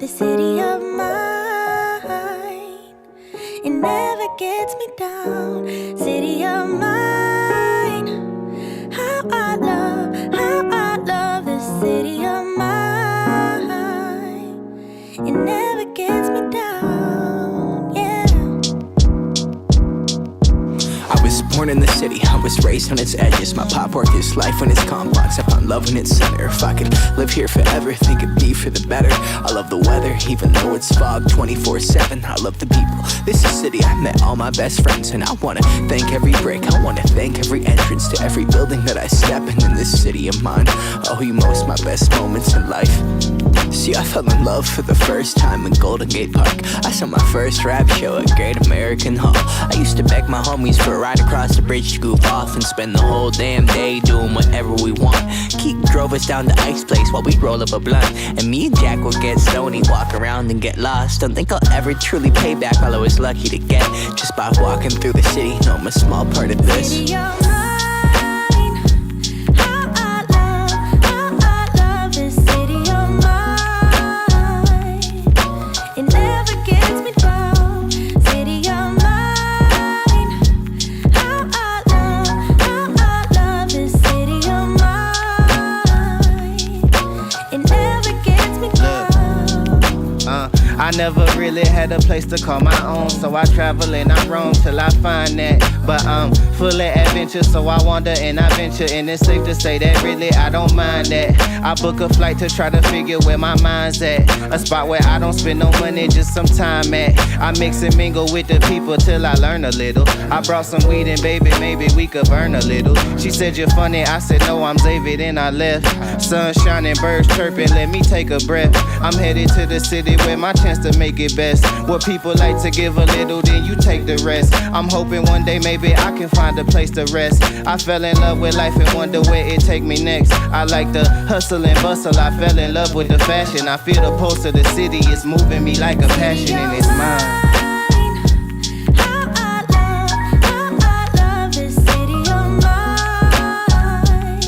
this city of mine. It never gets me down. City of mine. How I love this city of mine. It never gets me down, yeah. I was born in the city, I was raised on its edges. My pop work is life when it's complex. I found love when it's center. If I could live here forever, think it'd be for the better. I love the weather, even though it's fog 24/7. I love the people, this is city. I met all my best friends, and I wanna thank every break. I wanna thank every entrance to every building that I step in this city of mine. I owe you most my best moments in life. See, I fell in love for the first time in Golden Gate Park. I saw my first rap show at Great American Hall. I used to beg my homies for a ride across the bridge to goof off and spend the whole damn day doing whatever we want. Keith drove us down to Ice Place while we'd roll up a blunt, and me and Jack would get stoney, walk around and get lost. Don't think I'll ever truly pay back all I was lucky to get just by walking through the city. No, I'm a small part of this. City of mine. How I love this city of mine. It never gets me down. City of mine. How I love this city of mine. It never gets me down. I never really had a place to call my own, so I travel and I roam till I find that. But I'm full of adventure, so I wander and I venture, and it's safe to say that really I don't mind that. I book a flight to try to figure where my mind's at, a spot where I don't spend no money, just some time at. I mix and mingle with the people till I learn a little. I brought some weed and baby, maybe we could burn a little. She said you're funny, I said no, I'm Xavier, then I left. Sun shining, birds chirping, let me take a breath. I'm headed to the city where my chance to make it best. What people like to give a little, then you take the rest. I'm hoping one day maybe I can find a place to rest. I fell in love with life and wonder where it take me next. I like the hustle and bustle, I fell in love with the fashion. I feel the pulse of the city, it's moving me like a passion, and it's mine. How I love this city of mine.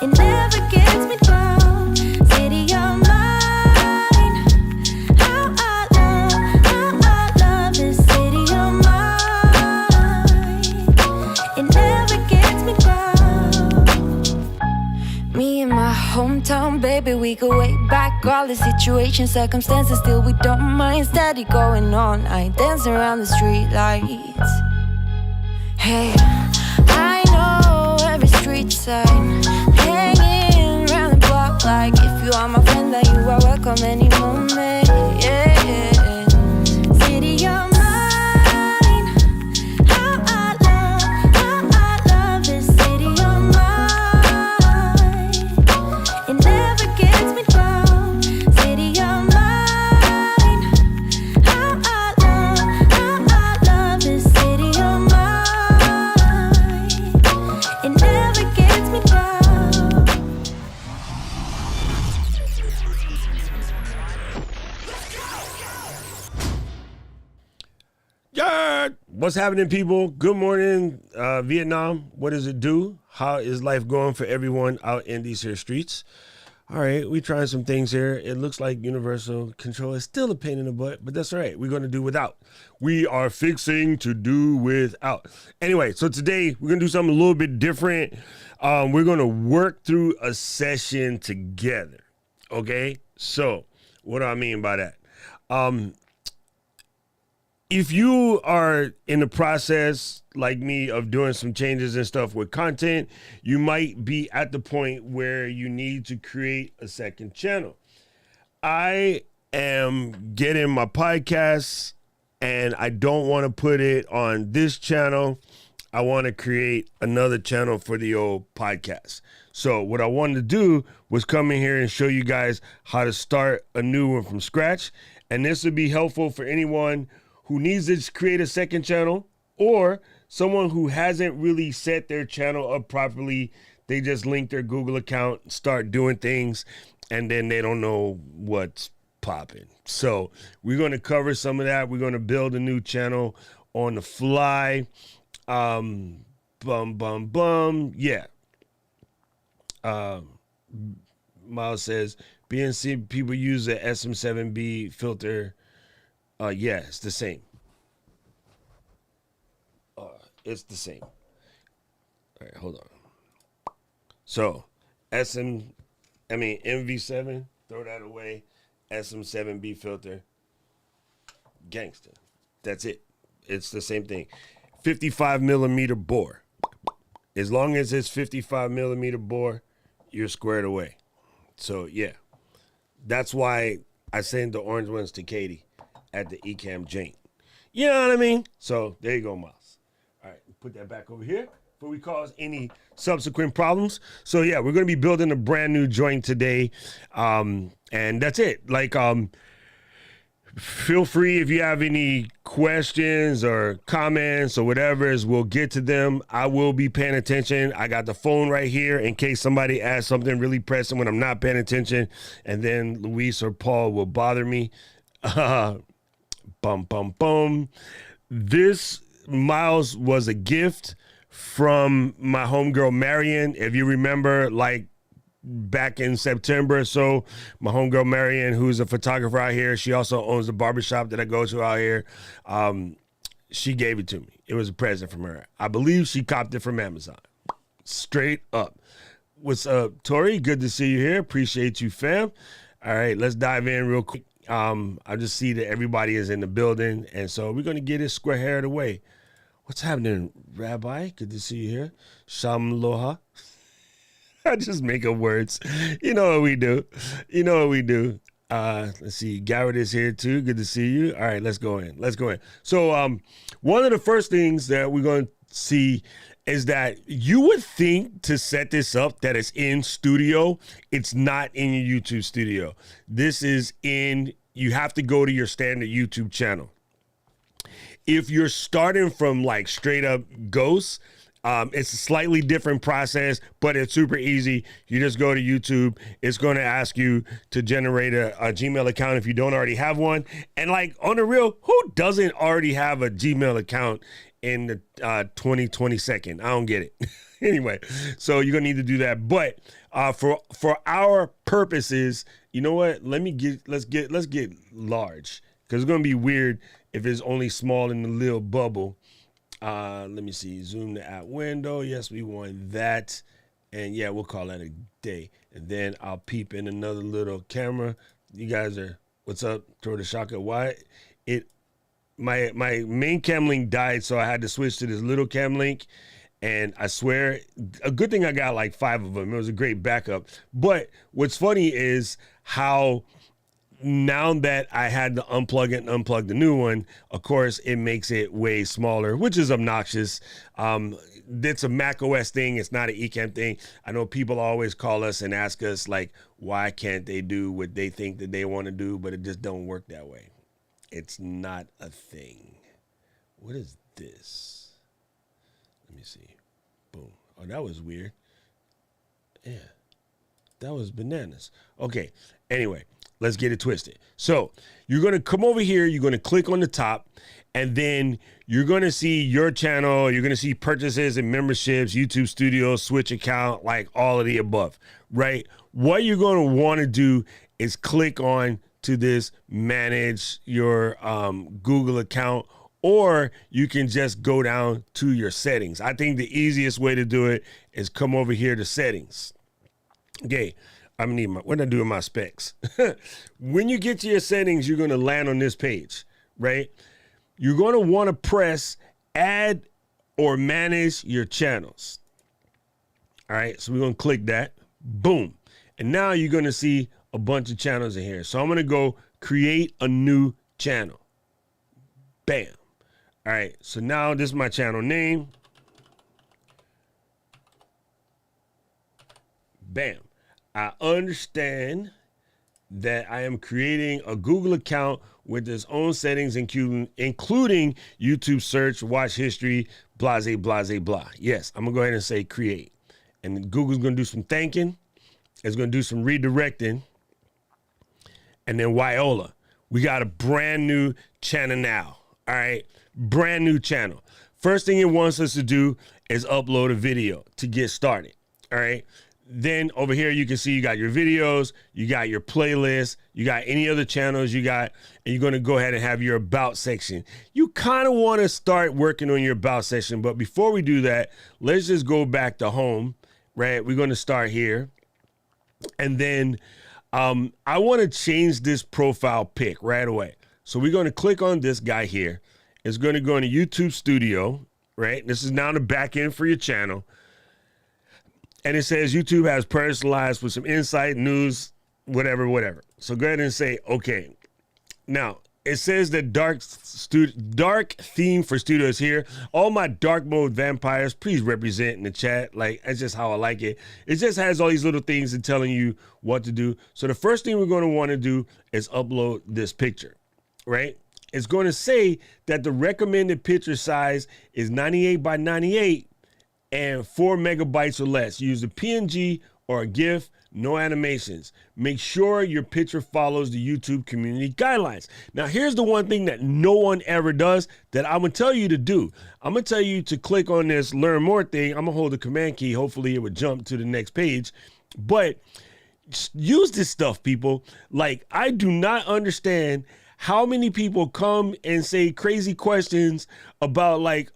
It never gets me down. City of mine. How I love this city of mine. It never gets me down. Me and my hometown, baby, we go way back. All the situations, circumstances, still we don't mind. Steady going on, I dance around the street lights. Hey, I know every street sign, hanging around the block like if you are my friend, then you are welcome any moment. Yeah, city of mine. How I love this city of mine. It never gets me down. City of mine. How I love this city of mine. It never gets me down. Yeah, what's happening, people? Good morning, Vietnam. What does it do? How is life going for everyone out in these here streets? All right, we trying some things here. It looks like universal control is still a pain in the butt, but that's all right. We're going to do without. We are fixing to do without. Anyway, so today we're going to do something a little bit different. We're going to work through a session together. Okay, so what do I mean by that? If you are in the process, like me, of doing some changes and stuff with content, you might be at the point where you need to create a second channel. I am getting my podcasts, and I don't want to put it on this channel. I want to create another channel for the old podcast. So what I wanted to do was come in here and show you guys how to start a new one from scratch. And this would be helpful for anyone who needs to create a second channel, or someone who hasn't really set their channel up properly. They just link their Google account, start doing things, and then they don't know what's popping. So we're going to cover some of that. We're going to build a new channel on the fly. Yeah. Miles says, BNC people use the SM7B filter. Yeah, it's the same. It's the same. All right, hold on. So, MV7, throw that away. SM7B filter, gangster. That's it. It's the same thing. 55 millimeter bore. As long as it's 55 millimeter bore, you're squared away. So, yeah. That's why I send the orange ones to Katie at the Ecamm Jank. You know what I mean? So, there you go, Miles. All right, put that back over here before we cause any subsequent problems. So, yeah, we're going to be building a brand new joint today. And that's it. Like, feel free if you have any questions or comments or whatever, we'll get to them. I will be paying attention. I got the phone right here in case somebody asks something really pressing when I'm not paying attention, and then Luis or Paul will bother me. This Miles was a gift from my homegirl Marion. If you remember, like, back in September or so, my homegirl Marion, who's a photographer out here, she also owns the barbershop that I go to out here. She gave it to me. It was a present from her. I believe she copped it from Amazon. Straight up. What's up, Tori? Good to see you here. Appreciate you, fam. All right, let's dive in real quick. I just see that everybody is in the building, and so we're going to get it square haired away. What's happening, Rabbi? Good to see you here. Shalom Aloha. I just make up words. You know what we do. You know what we do. Let's see. Garrett is here too. Good to see you. All right, let's go in. Let's go in. So one of the first things that we're going to see is that you would think to set this up that it's in studio. It's not in your YouTube studio. This is in, you have to go to your standard YouTube channel. If you're starting from like straight up Ghost, it's a slightly different process, but it's super easy. You just go to YouTube. It's going to ask you to generate a Gmail account if you don't already have one. And like on the real, who doesn't already have a Gmail account in the 2022nd? I don't get it. Anyway, so you're going to need to do that. But for our purposes, you know what? Let's get large, because it's going to be weird if it's only small in the little bubble. Let me see. Zoom the app window. Yes, we want that. And yeah, we'll call that a day. And then I'll peep in another little camera. You guys are, what's up? Throw the shaka. Why? My main cam link died, so I had to switch to this little cam link. And I swear, a good thing I got like 5 of them. It was a great backup. But what's funny is how now that I had to unplug it and unplug the new one, of course, it makes it way smaller, which is obnoxious. It's a Mac OS thing. It's not an Ecamm thing. I know people always call us and ask us, like, why can't they do what they think that they want to do, but it just don't work that way. It's not a thing. What is this? Let me see. Boom. Oh, that was weird. Yeah. That was bananas. Okay. Anyway, let's get it twisted. So you're going to come over here. You're going to click on the top, and then you're going to see your channel. You're going to see purchases and memberships, YouTube Studio, Switch account, like all of the above, right? What you're going to want to do is click on to this manage your Google account, or you can just go down to your settings. I think the easiest way to do it is come over here to settings. Okay. I'm gonna need what did I do with my specs? When you get to your settings, you're gonna land on this page, right? You're gonna want to press add or manage your channels. All right, so we're gonna click that. Boom. And now you're gonna see a bunch of channels in here. So I'm gonna go create a new channel. Bam. All right, so now this is my channel name. Bam. I understand that I am creating a Google account with its own settings, including YouTube search, watch history, blase, blase, blah. Yes, I'm going to go ahead and say create. And Google's going to do some thinking. It's going to do some redirecting. And then Wyola. We got a brand new channel now. All right, brand new channel. First thing it wants us to do is upload a video to get started. All right. Then over here, you can see you got your videos, you got your playlist, you got any other channels you got, and you're going to go ahead and have your about section. You kind of want to start working on your about section, but before we do that, let's just go back to home, right? We're going to start here. And then I want to change this profile pic right away. So we're going to click on this guy here. It's going to go into YouTube Studio, right? This is now the back end for your channel. And it says YouTube has personalized with some insight, news, whatever. So go ahead and say, okay. Now, it says that dark theme for studio is here. All my dark mode vampires, please represent in the chat. Like, that's just how I like it. It just has all these little things and telling you what to do. So the first thing we're going to want to do is upload this picture, right? It's going to say that the recommended picture size is 98 by 98 and 4 megabytes or less. Use a PNG or a GIF, no animations. Make sure your picture follows the YouTube community guidelines. Now, here's the one thing that no one ever does that I'm gonna tell you to do. I'm gonna tell you to click on this learn more thing. I'm gonna hold the command key. Hopefully it would jump to the next page. But use this stuff, people. Like, I do not understand how many people come and say crazy questions about like,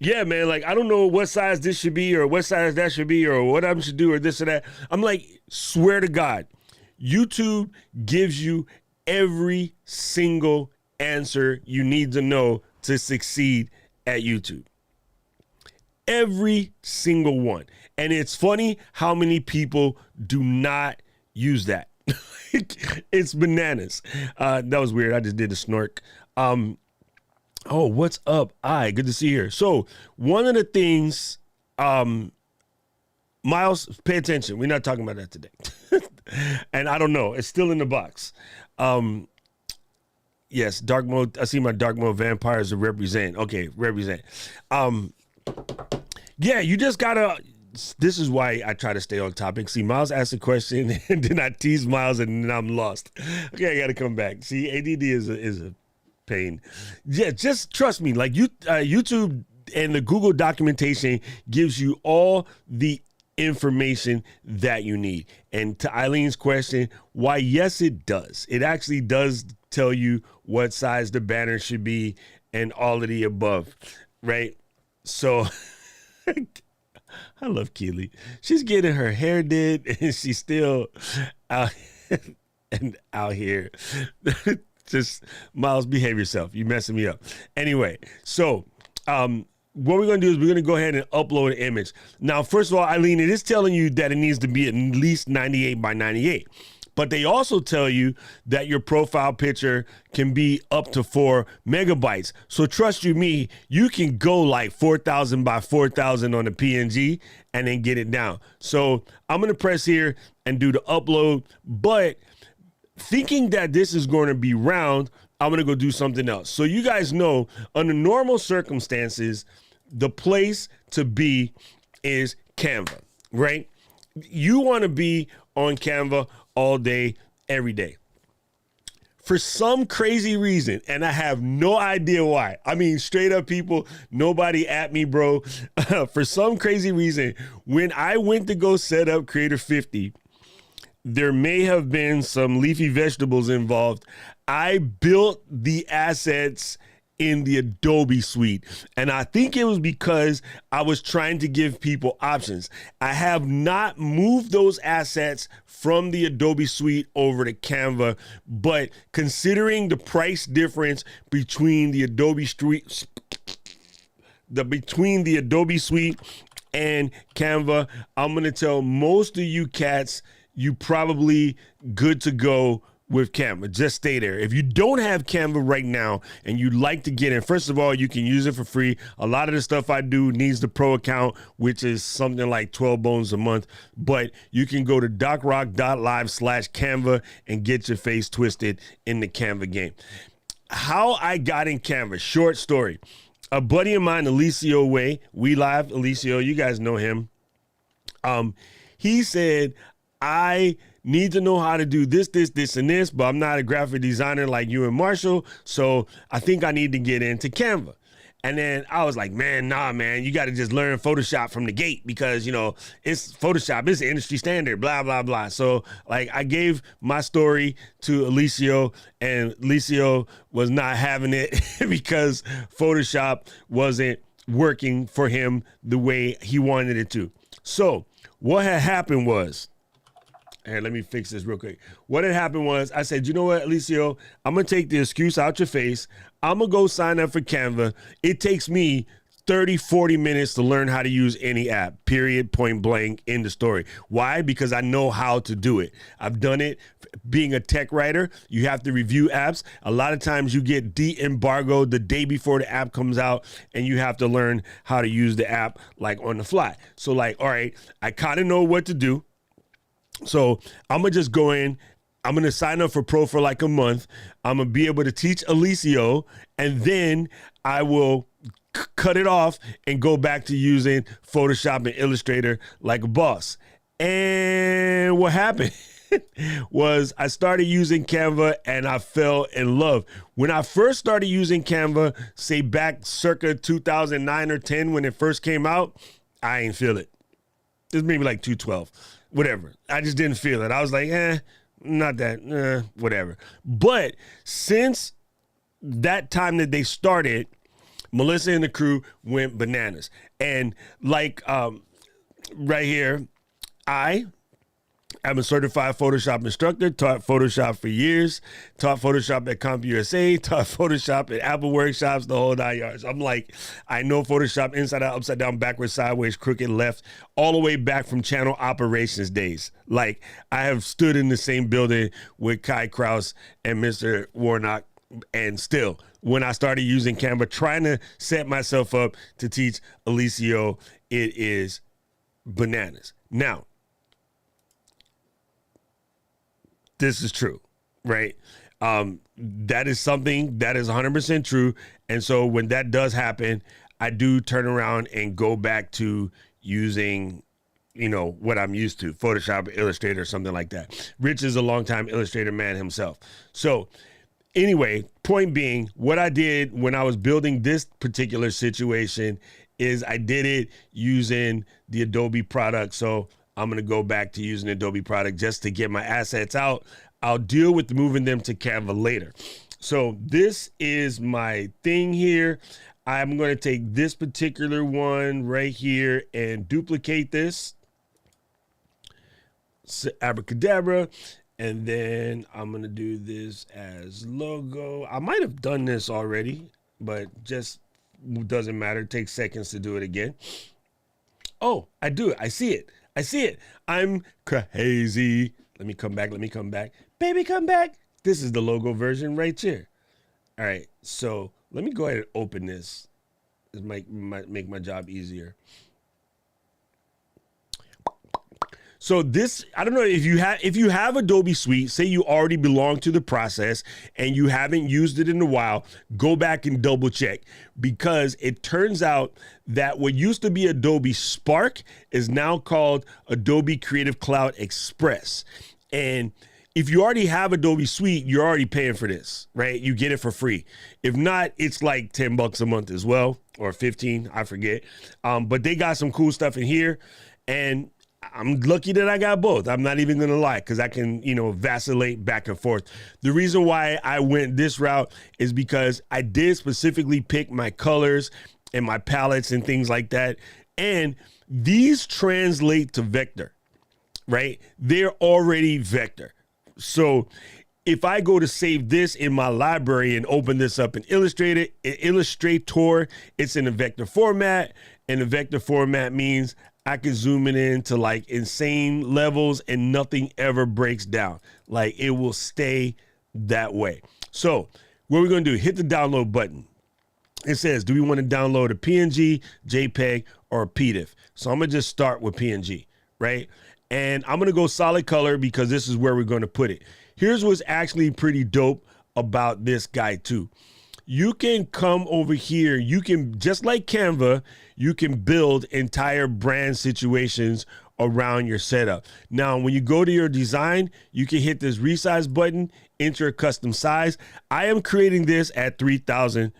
yeah, man, like, I don't know what size this should be or what size that should be or what I should do or this or that. I'm like, swear to God, YouTube gives you every single answer you need to know to succeed at YouTube. Every single one. And it's funny how many people do not use that. It's bananas. That was weird. I just did a snort. Oh, what's up? Good to see you here. So one of the things, Miles, pay attention. We're not talking about that today. And I don't know. It's still in the box. Yes, dark mode. I see my dark mode vampires to represent. Okay, represent. Yeah, you just gotta. This is why I try to stay on topic. See, Miles asked a question, and then I tease Miles, and then I'm lost. Okay, I got to come back. See, ADD is a pain. Yeah, just trust me. Like YouTube and the Google documentation gives you all the information that you need. And to Eileen's question, why? Yes, it does. It actually does tell you what size the banner should be and all of the above, right? So I love Keely. She's getting her hair did, and she's still out here. Just, Miles, behave yourself. You messing me up. Anyway, so what we're going to do is we're going to go ahead and upload an image. Now, first of all, Eileen, it is telling you that it needs to be at least 98 by 98. But they also tell you that your profile picture can be up to 4 megabytes. So trust you me, you can go like 4,000 by 4,000 on the PNG and then get it down. So I'm going to press here and do the upload. But thinking that this is going to be round, I'm going to go do something else. So you guys know, under normal circumstances, the place to be is Canva, right? You want to be on Canva all day, every day. For some crazy reason, and I have no idea why. I mean, straight up, people, nobody at me, bro. For some crazy reason, when I went to go set up Creator 50, there may have been some leafy vegetables involved. I built the assets in the Adobe suite, and I think it was because I was trying to give people options. I have not moved those assets from the Adobe suite over to Canva, but considering the price difference between the Adobe suite and Canva, I'm gonna tell most of you cats you probably good to go with Canva. Just stay there. If you don't have Canva right now and you'd like to get in, first of all, you can use it for free. A lot of the stuff I do needs the pro account, which is something like 12 bones a month. But you can go to docrock.live/Canva and get your face twisted in the Canva game. How I got in Canva, short story. A buddy of mine, Alicio Way, We Live, Alicio, you guys know him. He said, I need to know how to do this, and this, but I'm not a graphic designer like you and Marshall, so I think I need to get into Canva. And then I was like, man, nah, man, you got to just learn Photoshop from the gate because, you know, it's Photoshop, it's the industry standard, blah, blah, blah. So like I gave my story to Alicio, and Alicio was not having it because Photoshop wasn't working for him the way he wanted it to. So what had happened was, here, let me fix this real quick. What had happened was I said, you know what, Alicio, I'm going to take the excuse out your face. I'm going to go sign up for Canva. It takes me 30, 40 minutes to learn how to use any app, period, point blank, in the story. Why? Because I know how to do it. I've done it. Being a tech writer, you have to review apps. A lot of times you get de-embargoed the day before the app comes out, and you have to learn how to use the app like on the fly. So like, all right, I kind of know what to do. So I'm going to just go in. I'm going to sign up for Pro for like a month. I'm going to be able to teach Alicio, and then I will cut it off and go back to using Photoshop and Illustrator like a boss. And what happened was I started using Canva and I fell in love. When I first started using Canva, say back circa 2009 or 10 when it first came out, I ain't feel it. It was maybe like 2012. Whatever. I just didn't feel it. I was like, not that, whatever. But since that time that they started, Melissa and the crew went bananas. And like right here, I'm a certified Photoshop instructor, taught Photoshop for years, taught Photoshop at CompUSA, taught Photoshop at Apple Workshops, the whole 9 yards. I'm like, I know Photoshop inside out, upside down, backwards, sideways, crooked, left, all the way back from channel operations days. Like, I have stood in the same building with Kai Kraus and Mr. Warnock, and still, when I started using Canva, trying to set myself up to teach Alicio, it is bananas. Now, this is true, right? That is something that is 100% true. And so when that does happen, I do turn around and go back to using, you know, what I'm used to, Photoshop, Illustrator, something like that. Rich is a longtime Illustrator man himself. So anyway, point being, what I did when I was building this particular situation is I did it using the Adobe product. So I'm going to go back to using Adobe product just to get my assets out. I'll deal with moving them to Canva later. So this is my thing here. I'm going to take this particular one right here and duplicate this. Abracadabra. And then I'm going to do this as logo. I might have done this already, but just doesn't matter. It takes seconds to do it again. Oh, I do it. I see it. I see it. I'm crazy. Let me come back. Let me come back. Baby, come back. This is the logo version right here. All right. So let me go ahead and open this. This might make my job easier. So this, I don't know if you have Adobe Suite, say you already belong to the process and you haven't used it in a while, go back and double check, because it turns out that what used to be Adobe Spark is now called Adobe Creative Cloud Express. And if you already have Adobe Suite, you're already paying for this, right? You get it for free. If not, it's like $10 a month as well, or 15, I forget. But they got some cool stuff in here, and I'm lucky that I got both. I'm not even going to lie, because I can, vacillate back and forth. The reason why I went this route is because I did specifically pick my colors and my palettes and things like that. And these translate to vector, right? They're already vector. So if I go to save this in my library and open this up in Illustrator, it's in a vector format. And the vector format means I can zoom it in to like insane levels and nothing ever breaks down. Like, it will stay that way. So what we're going to do, hit the download button. It says, do we want to download a PNG, JPEG, or a PDF? So I'm going to just start with PNG, right? And I'm going to go solid color because this is where we're going to put it. Here's what's actually pretty dope about this guy too. You can come over here. You can, just like Canva, you can build entire brand situations around your setup. Now, when you go to your design, you can hit this resize button, enter a custom size. I am creating this at 3000.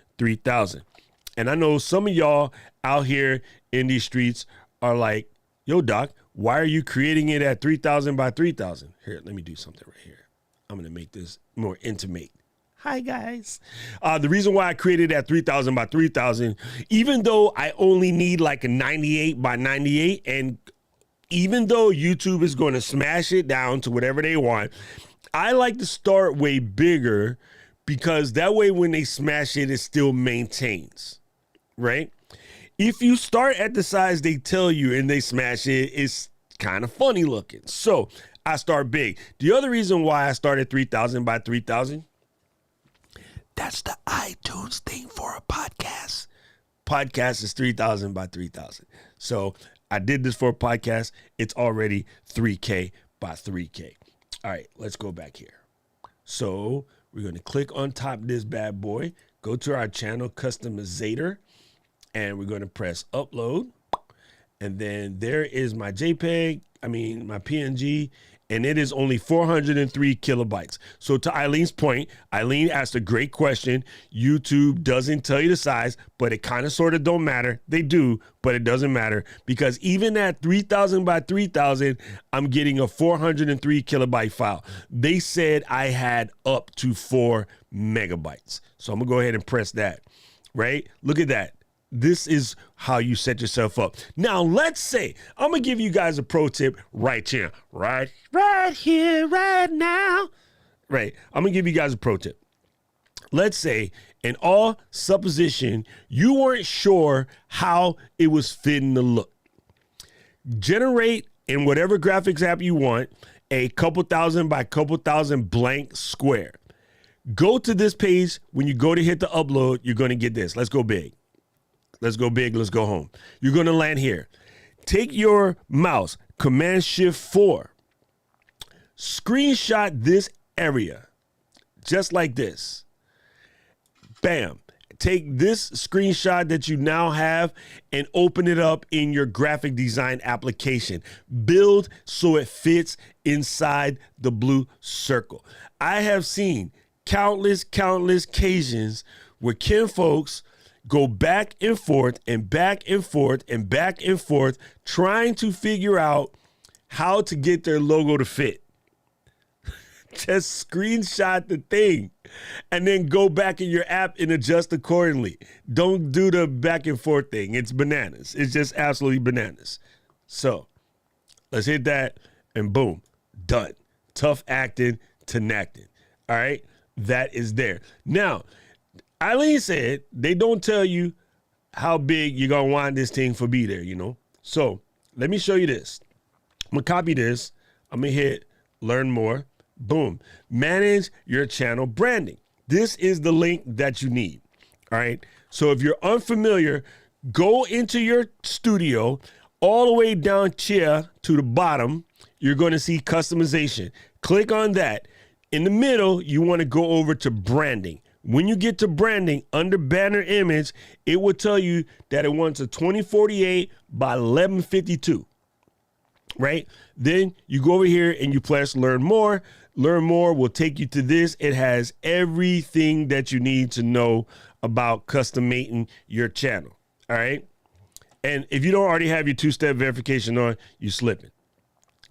And I know some of y'all out here in these streets are like, yo, Doc, why are you creating it at 3,000 by 3,000? Here, let me do something right here. I'm going to make this more intimate. Hi, guys. The reason why I created at 3,000 by 3,000, even though I only need like a 98 by 98, and even though YouTube is going to smash it down to whatever they want, I like to start way bigger because that way when they smash it, it still maintains, right? If you start at the size they tell you and they smash it, it's kind of funny looking. So I start big. The other reason why I started 3,000 by 3,000, that's the iTunes thing for a podcast. Podcast is 3,000 by 3,000. So I did this for a podcast. It's already 3K by 3K. All right, let's go back here. So we're going to click on top of this bad boy, go to our channel customizator, and we're going to press upload. And then there is my JPEG, my PNG, and it is only 403 kilobytes. So to Eileen's point, Eileen asked a great question. YouTube doesn't tell you the size, but it kind of sort of don't matter. They do, but it doesn't matter because even at 3,000 by 3,000, I'm getting a 403 kilobyte file. They said I had up to 4 megabytes. So I'm gonna go ahead and press that, right? Look at that. This is how you set yourself up. Now, let's say I'm going to give you guys a pro tip right here, right here, right now. Right. I'm going to give you guys a pro tip. Let's say in all supposition, you weren't sure how it was fitting to look. Generate in whatever graphics app you want a couple thousand by couple thousand blank square. Go to this page. When you go to hit the upload, you're going to get this. Let's go big. Let's go big. Let's go home. You're going to land here. Take your mouse, Command-Shift-4. Screenshot this area, just like this. Bam. Take this screenshot that you now have and open it up in your graphic design application. Build so it fits inside the blue circle. I have seen countless occasions where Ken folks go back and forth and back and forth and back and forth trying to figure out how to get their logo to fit. Just screenshot the thing and then go back in your app and adjust accordingly. Don't do the back and forth thing. It's bananas. It's just absolutely bananas. So let's hit that and boom, done. Tough acting to knacking. All right, that is there. Now, Eileen said they don't tell you how big you're going to want this thing for be there, you know. So let me show you this. I'm going to copy this. I'm going to hit learn more. Boom. Manage your channel branding. This is the link that you need. All right. So if you're unfamiliar, go into your studio all the way down here to the bottom. You're going to see customization. Click on that. In the middle, you want to go over to branding. When you get to branding under banner image, it will tell you that it wants a 2048 by 1152, right? Then you go over here and you press learn more. Learn more will take you to this. It has everything that you need to know about customating your channel. All right. And if you don't already have your two-step verification on, you slipping.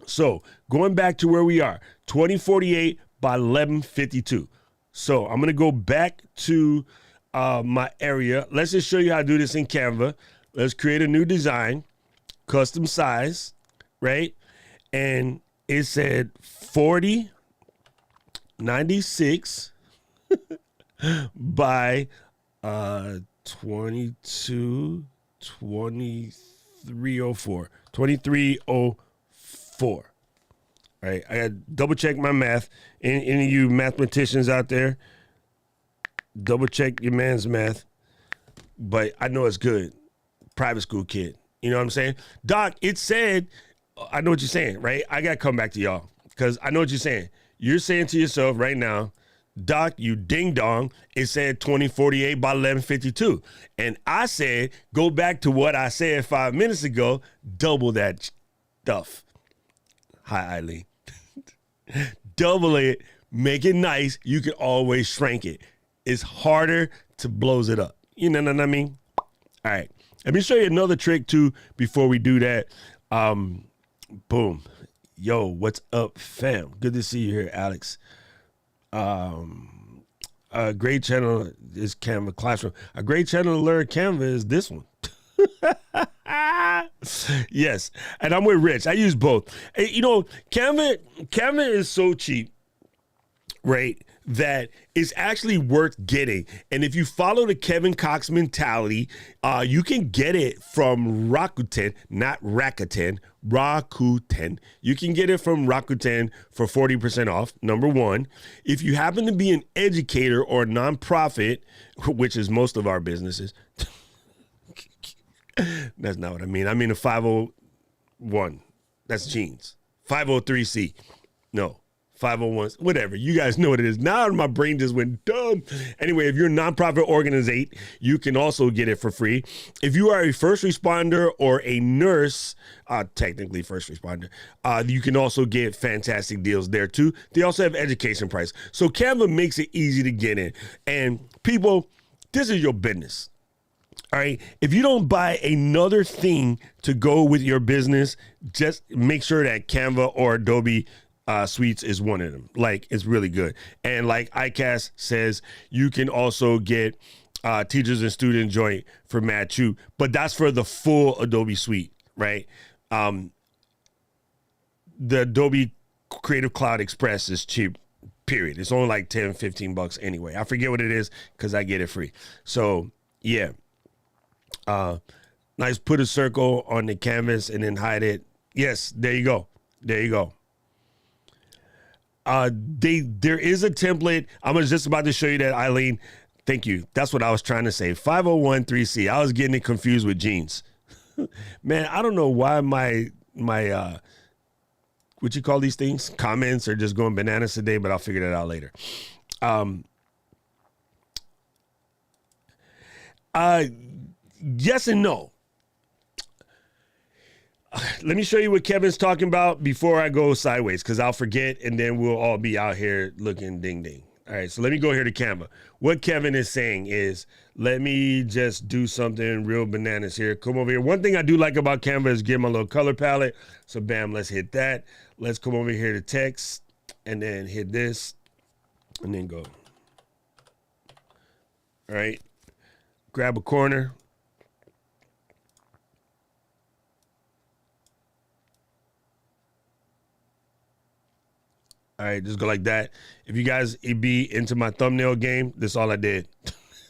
So going back to where we are, 2048 by 1152. So I'm going to go back to my area. Let's just show you how to do this in Canva. Let's create a new design, custom size, right? And it said 4096 by 2304. 2304. All right, I got to double check my math. Any of you mathematicians out there, double check your man's math. But I know it's good. Private school kid. You know what I'm saying? Doc, it said, I know what you're saying, right? I got to come back to y'all because I know what you're saying. You're saying to yourself right now, Doc, you ding dong, it said 2048 by 1152. And I said, go back to what I said 5 minutes ago, double that stuff. Hi, Eileen. Double it, make it nice. You can always shrink it. It's harder to blows it up. You know what I mean? All right. Let me show you another trick too before we do that. Boom. Yo, what's up, fam? Good to see you here, Alex. A great channel is Canva Classroom. A great channel to learn Canva is this one. Yes, and I'm with Rich. I use both. You know, Canva is so cheap, right, that it's actually worth getting. And if you follow the Kevin Cox mentality, you can get it from Rakuten, not Rakuten, Rakuten. You can get it from Rakuten for 40% off, number one. If you happen to be an educator or a nonprofit, which is most of our businesses, that's not what I mean. I mean a 501. That's jeans. 503c. No. 501, whatever. You guys know what it is. Now my brain just went dumb. Anyway, if you're a nonprofit organization, you can also get it for free. If you are a first responder or a nurse, technically first responder, you can also get fantastic deals there too. They also have education price. So Canva makes it easy to get in. And people, this is your business. All right. If you don't buy another thing to go with your business, just make sure that Canva or Adobe Suites is one of them. Like, it's really good. And like ICAST says, you can also get teachers and student joint for Mad Chew, but that's for the full Adobe Suite, right? The Adobe Creative Cloud Express is cheap, period. It's only like 10, 15 bucks anyway. I forget what it is because I get it free. So yeah. Nice. Put a circle on the canvas and then hide it. Yes, there you go. There you go. There is a template. I was just about to show you that, Eileen. Thank you. That's what I was trying to say. 5013C. I was getting it confused with jeans. Man, I don't know why my what you call these things? Comments are just going bananas today, but I'll figure that out later. Yes and no. Let me show you what Kevin's talking about before I go sideways, because I'll forget, and then we'll all be out here looking ding ding. All right, so let me go here to Canva. What Kevin is saying is, let me just do something real bananas here. Come over here. One thing I do like about Canva is give my little color palette. So bam, let's hit that. Let's come over here to text, and then hit this, and then go. All right, grab a corner. All right, just go like that. If you guys be into my thumbnail game, that's all I did.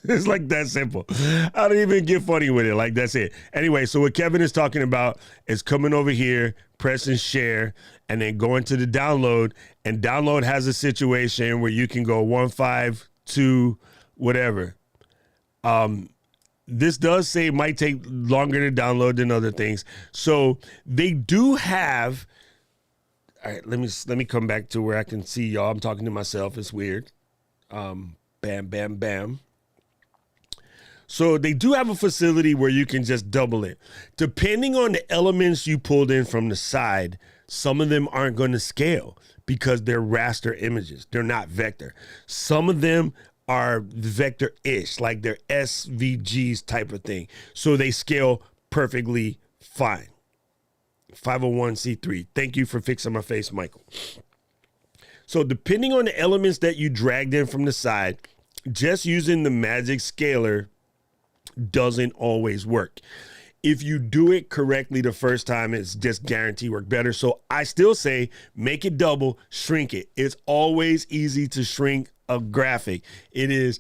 It's like that simple. I don't even get funny with it. Like, that's it. Anyway, so what Kevin is talking about is coming over here, pressing share, and then going to the download. And download has a situation where you can go 1, 5, 2, whatever. This does say it might take longer to download than other things. So they do have... All right, let me come back to where I can see y'all. I'm talking to myself. It's weird. Bam, bam, bam. So they do have a facility where you can just double it. Depending on the elements you pulled in from the side, some of them aren't going to scale because they're raster images. They're not vector. Some of them are vector-ish, like they're SVGs type of thing. So they scale perfectly fine. 501c3. Thank you for fixing my face, Michael. So depending on the elements that you dragged in from the side, just using the magic scaler doesn't always work. If you do it correctly the first time, it's just guaranteed work better. So I still say make it double, shrink it. It's always easy to shrink a graphic. It is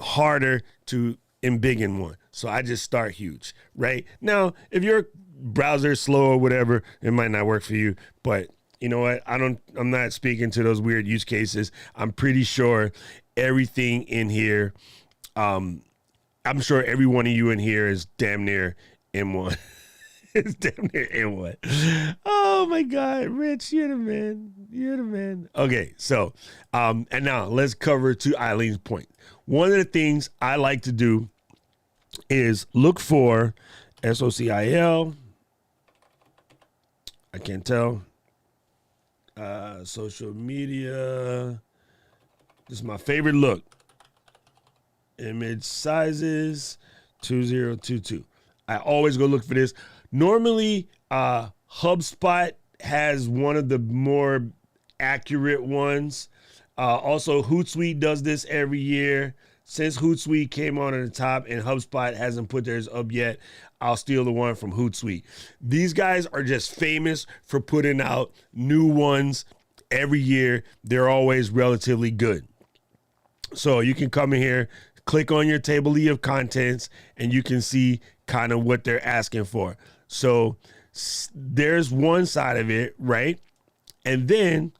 harder to embiggen one. So I just start huge, right? Now, if your browser is slow or whatever, it might not work for you, but you know what? I'm not speaking to those weird use cases. I'm pretty sure everything in here, I'm sure every one of you in here is damn near M1. It's damn near M1. Oh my God, Rich, you're the man. You're the man. Okay, so, and now let's cover to Eileen's point. One of the things I like to do is look for SOCIL. I can't tell. Social media. This is my favorite look. Image sizes 2022. I always go look for this. Normally, HubSpot has one of the more accurate ones. Also, Hootsuite does this every year. Since Hootsuite came on at the top and HubSpot hasn't put theirs up yet, I'll steal the one from Hootsuite. These guys are just famous for putting out new ones every year. They're always relatively good. So you can come in here, click on your table of contents, and you can see kind of what they're asking for. So there's one side of it, right? And then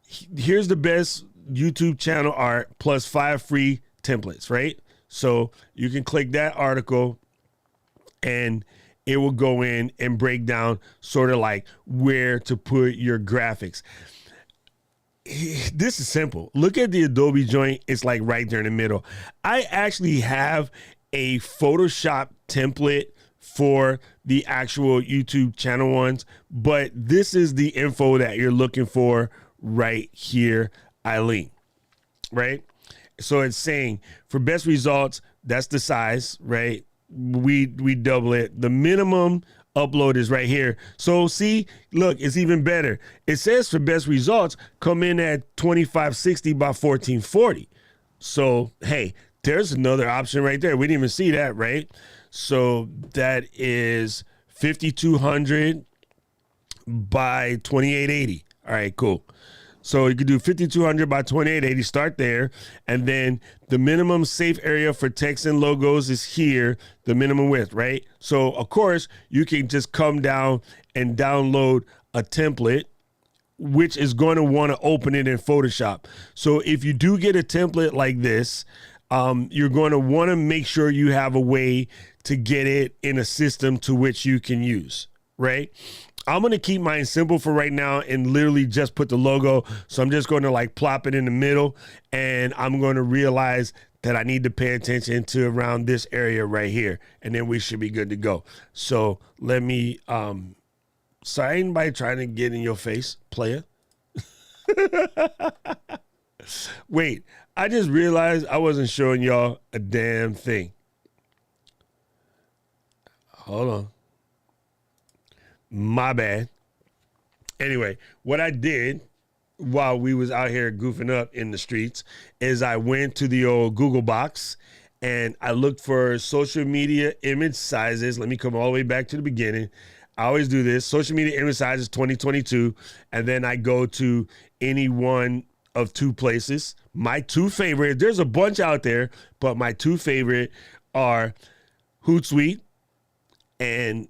here's the best YouTube channel art plus 5 free templates, right? So you can click that article and it will go in and break down sort of like where to put your graphics. This is simple. Look at the Adobe joint. It's like right there in the middle. I actually have a Photoshop template for the actual YouTube channel ones, but this is the info that you're looking for right here, Eileen, right? So it's saying for best results, that's the size, right? We double it. The minimum upload is right here. So see, look, it's even better. It says for best results, come in at 2560 by 1440. So, hey, there's another option right there. We didn't even see that, right? So that is 5200 by 2880. All right, cool. So you could do 5200 by 2880, start there. And then the minimum safe area for text and logos is here, the minimum width, right? So of course you can just come down and download a template, which is going to want to open it in Photoshop. So if you do get a template like this, you're going to want to make sure you have a way to get it in a system to which you can use, right? I'm going to keep mine simple for right now and literally just put the logo. So I'm just going to like plop it in the middle, and I'm going to realize that I need to pay attention to around this area right here. And then we should be good to go. So let me, sorry, anybody trying to get in your face, player. Wait, I just realized I wasn't showing y'all a damn thing. Hold on. My bad. Anyway, what I did while we was out here goofing up in the streets is I went to the old Google box and I looked for social media image sizes. Let me come all the way back to the beginning. I always do this. Social media image sizes 2022. And then I go to any one of two places. My two favorite, there's a bunch out there, but my two favorite are Hootsuite and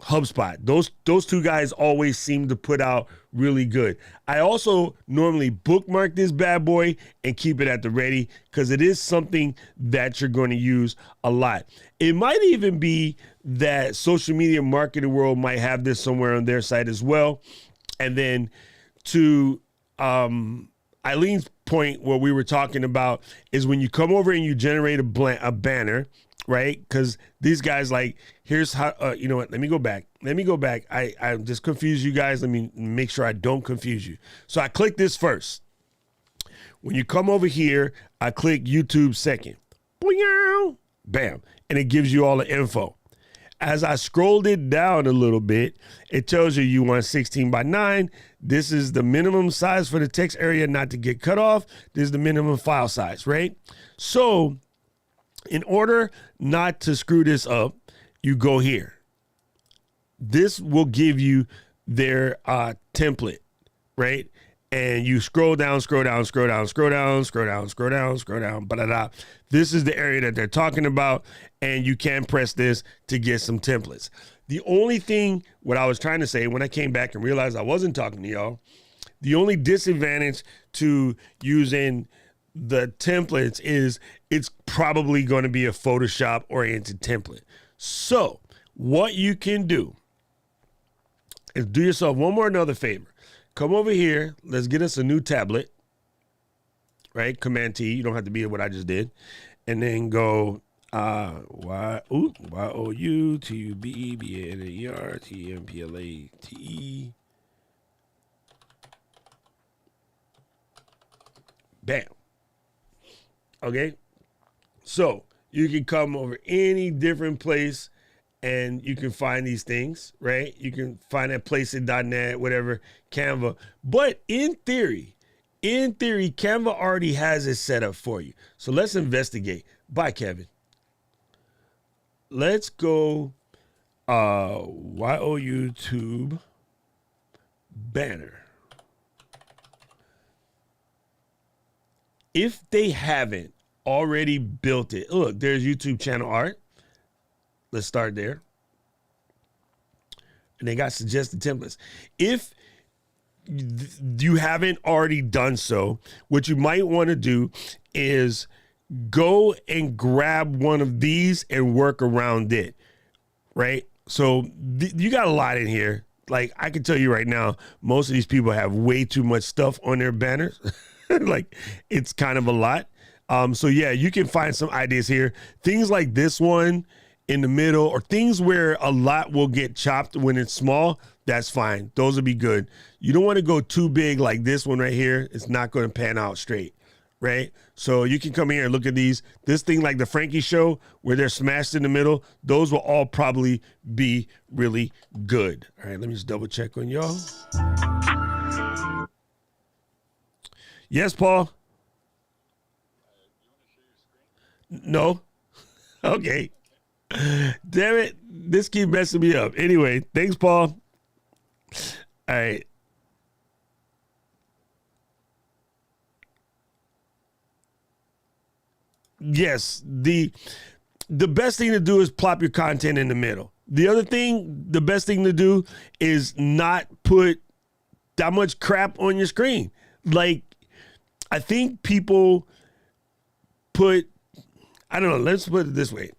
HubSpot. Those two guys always seem to put out really good. I also normally bookmark this bad boy and keep it at the ready because it is something that you're going to use a lot. It might even be that social media marketing world might have this somewhere on their site as well. And then to Eileen's point, what we were talking about is when you come over and you generate a banner, right? Because these guys, like, here's how, you know what? Let me go back. I just confused you guys. Let me make sure I don't confuse you. So I click this first. When you come over here, I click YouTube second. Bam. And it gives you all the info. As I scrolled it down a little bit, it tells you want 16 by 9. This is the minimum size for the text area not to get cut off. This is the minimum file size, right? So in order not to screw this up, you go here. This will give you their template, right? And you scroll down. Ba-da-da. This is the area that they're talking about, and you can press this to get some templates. The only thing, what I was trying to say when I came back and realized I wasn't talking to y'all, the only disadvantage to using the templates is it's probably going to be a Photoshop oriented template. So what you can do is do yourself another favor. Come over here. Let's get us a new tablet, right? Command T. You don't have to be what I just did. And then go YOUTUBEBANERTMPLATE. Bam. Okay. So You can come over any different place and you can find these things, right? You can find at placeit.net, whatever, Canva. But in theory, Canva already has it set up for you. So let's investigate. Bye, Kevin. Let's go YouTube banner. If they haven't already built it, look, there's YouTube channel art. Let's start there. And they got suggested templates. If you haven't already done so, what you might want to do is go and grab one of these and work around it, right? So you got a lot in here. Like, I can tell you right now, most of these people have way too much stuff on their banners. Like, it's kind of a lot. So yeah, you can find some ideas here. Things like this one in the middle, or things where a lot will get chopped when it's small, that's fine. Those will be good. You don't want to go too big like this one right here. It's not going to pan out straight, right? So you can come here and look at these. This thing like the Frankie show where they're smashed in the middle, those will all probably be really good. All right, let me just double check on y'all. Yes, Paul? No? Okay. Damn it. This keeps messing me up. Anyway, thanks, Paul. All right. Yes, the best thing to do is plop your content in the middle. The best thing to do is not put that much crap on your screen. Like, I think people put, I don't know, let's put it this way.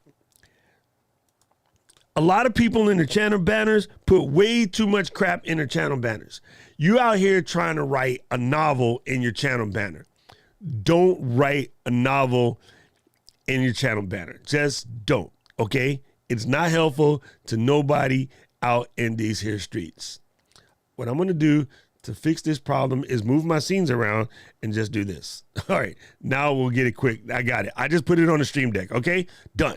A lot of people in their channel banners put way too much crap in their channel banners. You out here trying to write a novel in your channel banner. Don't write a novel in your channel banner. Just don't, okay? It's not helpful to nobody out in these here streets. What I'm going to do to fix this problem is move my scenes around and just do this. All right, now we'll get it quick. I got it. I just put it on the stream deck, okay? Done.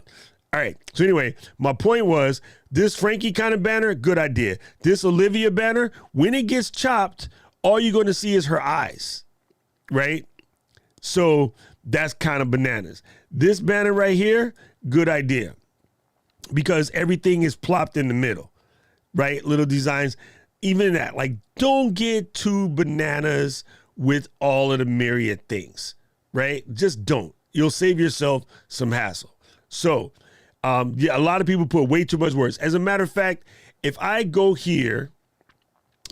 All right, so anyway, my point was this Frankie kind of banner, good idea. This Olivia banner, when it gets chopped, all you're going to see is her eyes, right? So that's kind of bananas. This banner right here, good idea, because everything is plopped in the middle, right? Little designs. Even that, like, don't get too bananas with all of the myriad things, right? Just don't. You'll save yourself some hassle. So, yeah, a lot of people put way too much words. As a matter of fact, if I go here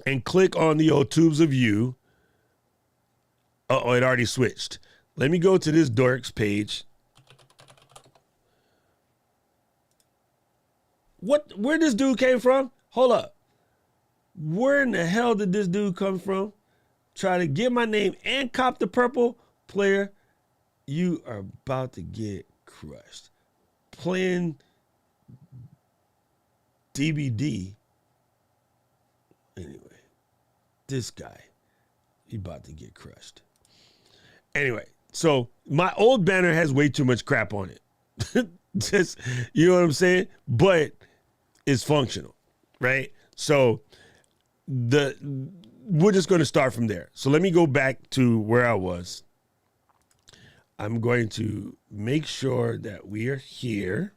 and click on the old tubes of you, uh-oh, it already switched. Let me go to this dorks page. Where this dude came from? Hold up. Where in the hell did this dude come from? Try to get my name and cop the purple player. You are about to get crushed. Playing DBD. Anyway, this guy, he about to get crushed. Anyway, so my old banner has way too much crap on it. Just, you know what I'm saying? But it's functional, right? So we're just going to start from there. So let me go back to where I was. I'm going to make sure that we are here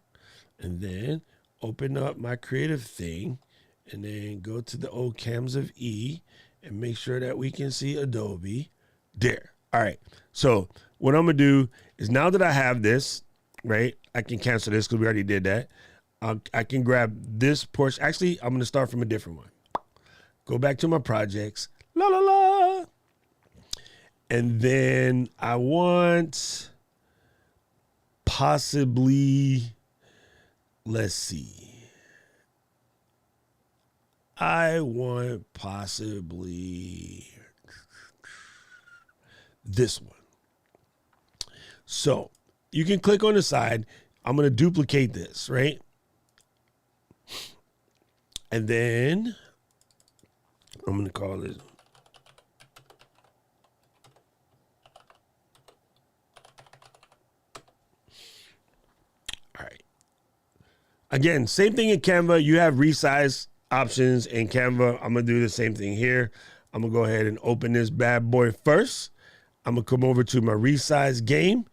and then open up my creative thing and then go to the old cams of E and make sure that we can see Adobe there. All right. So what I'm going to do is, now that I have this, right, I can cancel this because we already did that. I can grab this portion. Actually, I'm going to start from a different one. Go back to my projects. La, la, la. And then I want possibly, let's see. I want possibly this one. So you can click on the side. I'm going to duplicate this, right? And then I'm going to call this Again, same thing in Canva. You have resize options in Canva. I'm going to do the same thing here. I'm going to go ahead and open this bad boy first. I'm going to come over to my resize game.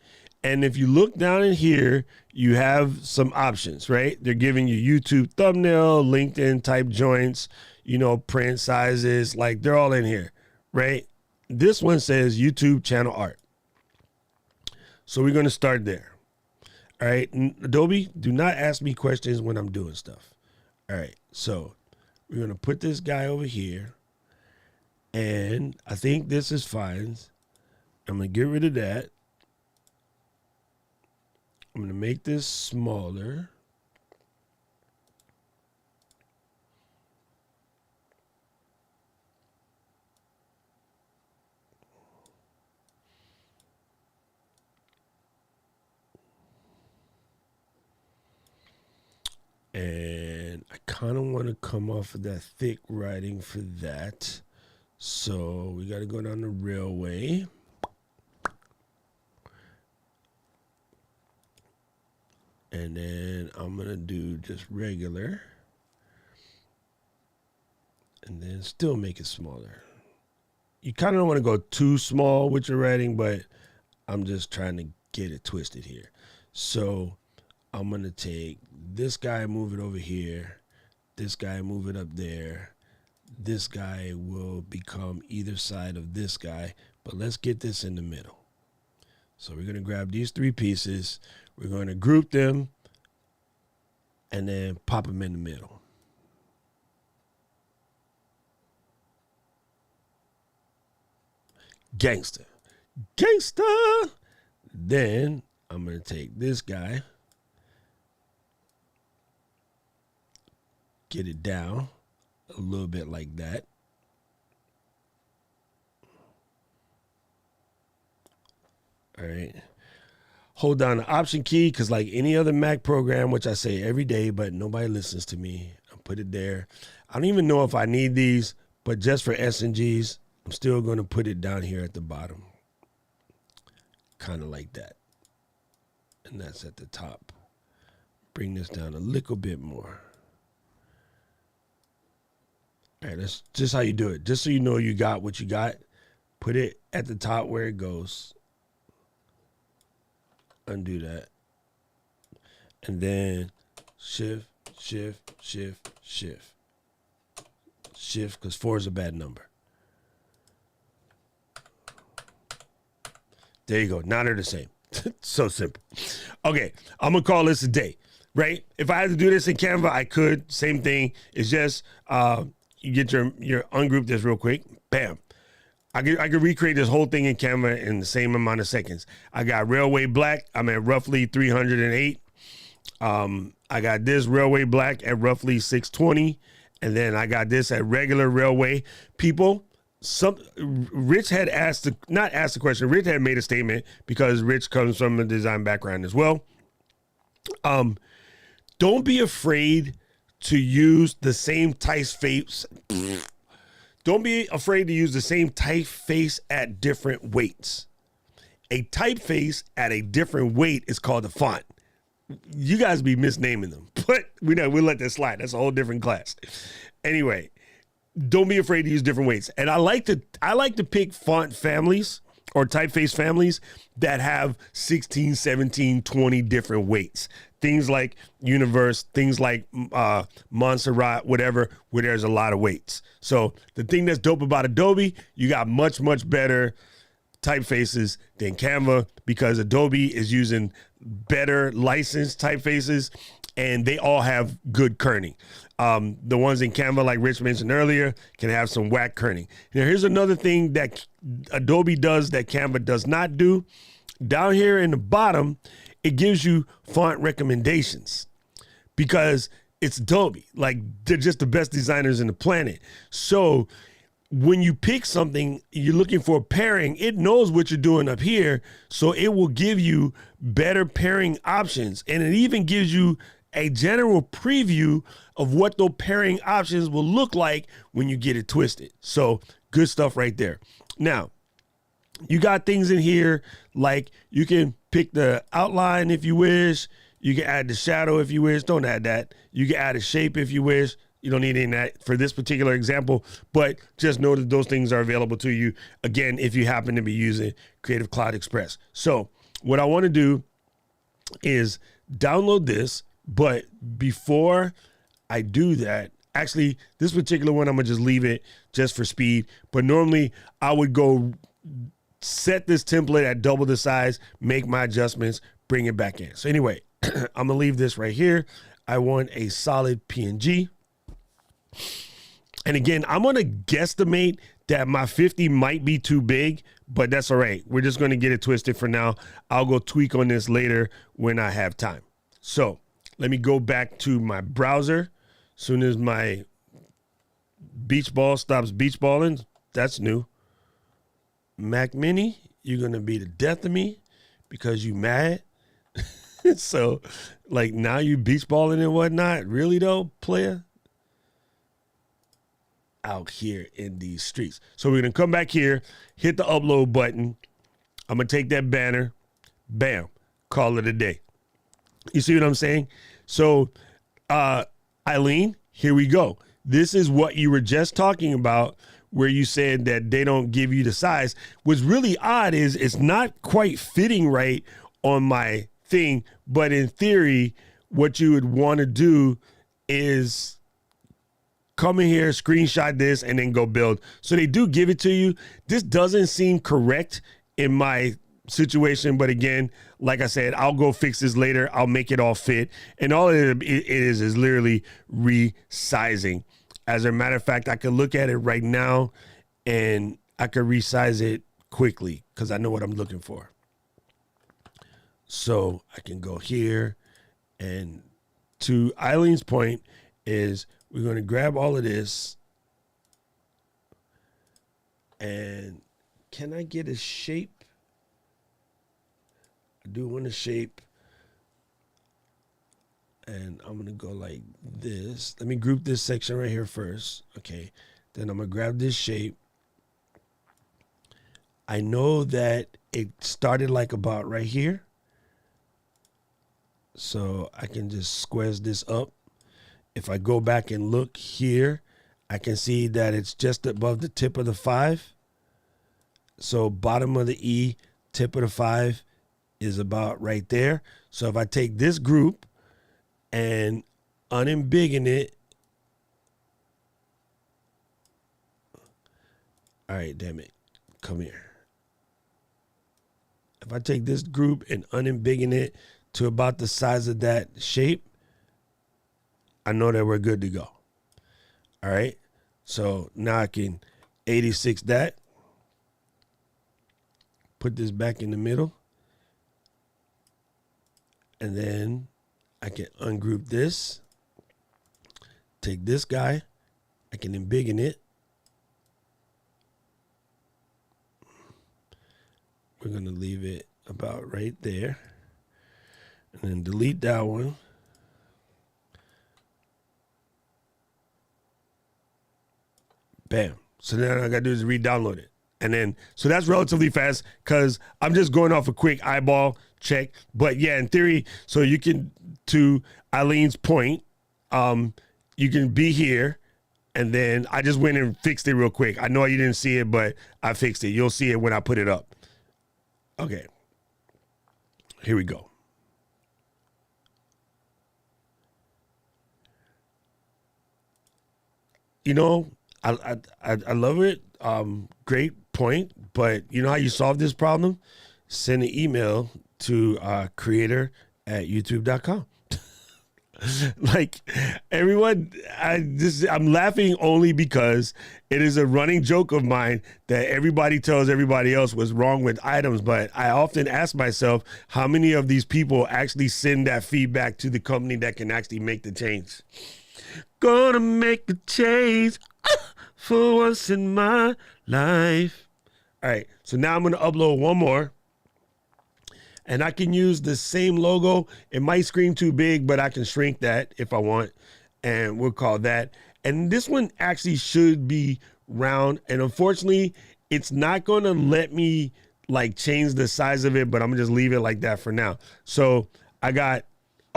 And if you look down in here, you have some options, right? They're giving you YouTube thumbnail, LinkedIn type joints, you know, print sizes, like they're all in here, right? This one says YouTube channel art. So we're going to start there. All right. Adobe, do not ask me questions when I'm doing stuff. All right. So we're going to put this guy over here. And I think this is fine. I'm going to get rid of that. I'm going to make this smaller. And I kind of want to come off of that thick writing for that. So we got to go down the railway. And then I'm going to do just regular. And then still make it smaller. You kind of don't want to go too small with your writing, but I'm just trying to get it twisted here. So I'm going to take this guy, move it over here. This guy, move it up there. This guy will become either side of this guy, but let's get this in the middle. So we're going to grab these three pieces. We're going to group them and then pop them in the middle. Gangster. Gangster. Then I'm going to take this guy, get it down a little bit like that. All right. Hold down the Option key because like any other Mac program, which I say every day, but nobody listens to me, I'll put it there. I don't even know if I need these, but just for S&Gs, I'm still going to put it down here at the bottom. Kind of like that. And that's at the top. Bring this down a little bit more. All right, that's just how you do it. Just so you know you got what you got, put it at the top where it goes. Undo that. And then shift, shift, shift, shift. Shift, because 4 is a bad number. There you go. Now they're the same. So simple. Okay, I'm going to call this a day, right? If I had to do this in Canva, I could. Same thing. It's just you get your ungroup this real quick. Bam. I could recreate this whole thing in Canva in the same amount of seconds. I got Railway Black. I'm at roughly 308. I got this Railway Black at roughly 620. And then I got this at regular Railway. People, Rich had not asked the question. Rich had made a statement because Rich comes from a design background as well. Don't be afraid to use the same typeface. Don't be afraid to use the same typeface at different weights. A typeface at a different weight is called a font. You guys be misnaming them, but we'll let that slide. That's a whole different class. Anyway, don't be afraid to use different weights. And I like to pick font families or typeface families that have 16, 17, 20 different weights. Things like Universe, things like Montserrat, whatever, where there's a lot of weights. So the thing that's dope about Adobe, you got much, much better typefaces than Canva because Adobe is using better licensed typefaces and they all have good kerning. The ones in Canva, like Rich mentioned earlier, can have some whack kerning. Now, here's another thing that Adobe does that Canva does not do. Down here in the bottom, it gives you font recommendations because it's Adobe. Like, they're just the best designers in the planet. So when you pick something, you're looking for a pairing, it knows what you're doing up here. So it will give you better pairing options. And it even gives you a general preview of what those pairing options will look like when you get it twisted. So good stuff right there. Now, you got things in here like you can pick the outline if you wish. You can add the shadow if you wish. Don't add that. You can add a shape if you wish. You don't need any of that for this particular example, but just know that those things are available to you, again, if you happen to be using Creative Cloud Express. So what I want to do is download this, but before I do that, actually, this particular one, I'm going to just leave it just for speed, but normally I would go set this template at double the size, make my adjustments, bring it back in. So anyway, I'm going to leave this right here. I want a solid PNG. And again, I'm going to guesstimate that my 50 might be too big, but that's all right. We're just going to get it twisted for now. I'll go tweak on this later when I have time. So let me go back to my browser. As soon as my beach ball stops beach balling, that's new. Mac Mini, you're going to be the death of me because you mad. So like now you beach balling and whatnot. Really though, player? Out here in these streets. So we're going to come back here, hit the upload button. I'm going to take that banner, bam, call it a day. You see what I'm saying? So, Eileen, here we go. This is what you were just talking about where you said that they don't give you the size. What's really odd is it's not quite fitting right on my thing, but in theory, what you would want to do is come in here, screenshot this, and then go build. So they do give it to you. This doesn't seem correct in my situation, but again, like I said, I'll go fix this later. I'll make it all fit. And all it is literally resizing. As a matter of fact, I could look at it right now and I could resize it quickly because I know what I'm looking for. So I can go here, and to Eileen's point is we're going to grab all of this, and can I get a shape? I do want a shape, and I'm going to go like this. Let me group this section right here first. Okay. Then I'm going to grab this shape. I know that it started like about right here. So I can just squares this up. If I go back and look here, I can see that it's just above the tip of the 5. So bottom of the E, tip of the 5 is about right there. So if I take this group and unembiggen it. All right, damn it. Come here. If I take this group and unembiggen it to about the size of that shape, I know that we're good to go. All right. So now I can 86 that. Put this back in the middle. And then I can ungroup this. Take this guy. I can embiggen it. We're going to leave it about right there. And then delete that one. Bam. So then all I got to do is re-download it. And then, so that's relatively fast because I'm just going off a quick eyeball check. But yeah, in theory, so you can, to Eileen's point, you can be here. And then I just went and fixed it real quick. I know you didn't see it, but I fixed it. You'll see it when I put it up. Okay. Here we go. You know, I love it. Great point. But you know how you solve this problem? Send an email to creator@youtube.com. Like everyone, I'm laughing only because it is a running joke of mine that everybody tells everybody else what's wrong with items. But I often ask myself, how many of these people actually send that feedback to the company that can actually make the change? Gonna make the change for once in my life. All right, so now I'm gonna upload one more. And I can use the same logo. It might scream too big, but I can shrink that if I want. And we'll call that. And this one actually should be round. And unfortunately, it's not going to let me like change the size of it, but I'm going to just leave it like that for now. So I got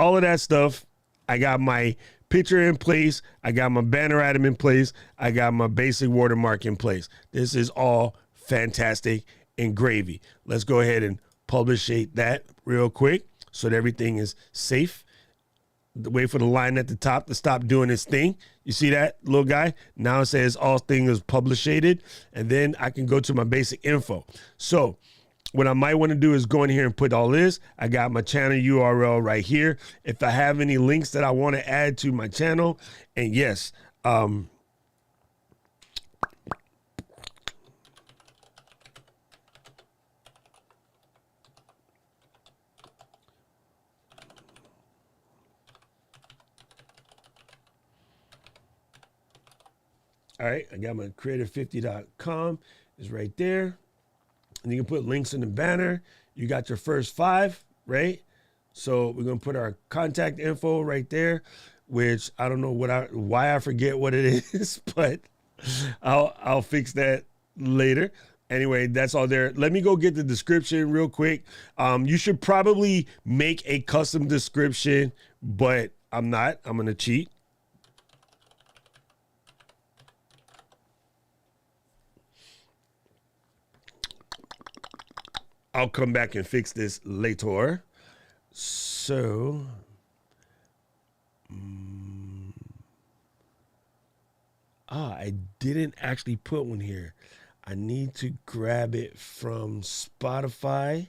all of that stuff. I got my picture in place. I got my banner item in place. I got my basic watermark in place. This is all fantastic and gravy. Let's go ahead and publishate that real quick so that everything is safe. Wait for the line at the top to stop doing its thing. You see that little guy? Now it says all things is publishated, and then I can go to my basic info. So what I might want to do is go in here and put all this. I got my channel URL right here. If I have any links that I want to add to my channel, and yes, all right, I got my creator50.com is right there. And you can put links in the banner. You got your first 5, right? So we're gonna put our contact info right there, which I don't know why I forget what it is, but I'll fix that later. Anyway, that's all there. Let me go get the description real quick. You should probably make a custom description, but I'm not. I'm gonna cheat. I'll come back and fix this later. So, I didn't actually put one here. I need to grab it from Spotify.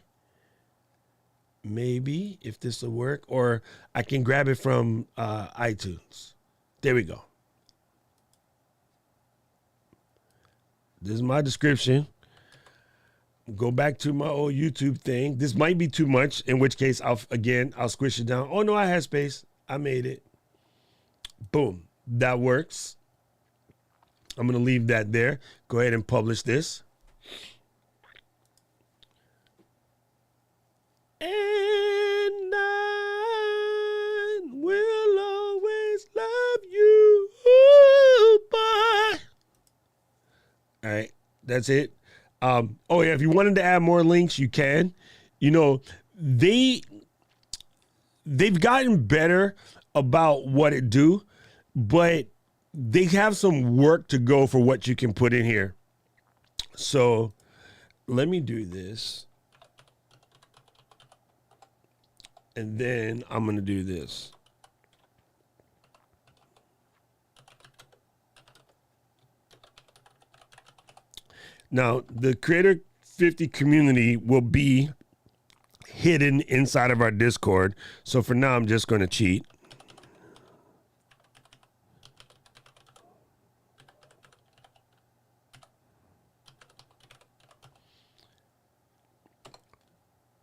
Maybe, if this will work. Or I can grab it from iTunes. There we go. This is my description. Go back to my old YouTube thing. This might be too much, in which case I'll squish it down. Oh no, I had space. I made it. Boom. That works. I'm gonna leave that there. Go ahead and publish this. And I will always love you. Bye. All right, that's it. Oh yeah, if you wanted to add more links, you can. You know, they've gotten better about what it do, but they have some work to go for what you can put in here. So let me do this. And then I'm going to do this. Now, the Creator 50 community will be hidden inside of our Discord. So for now, I'm just going to cheat.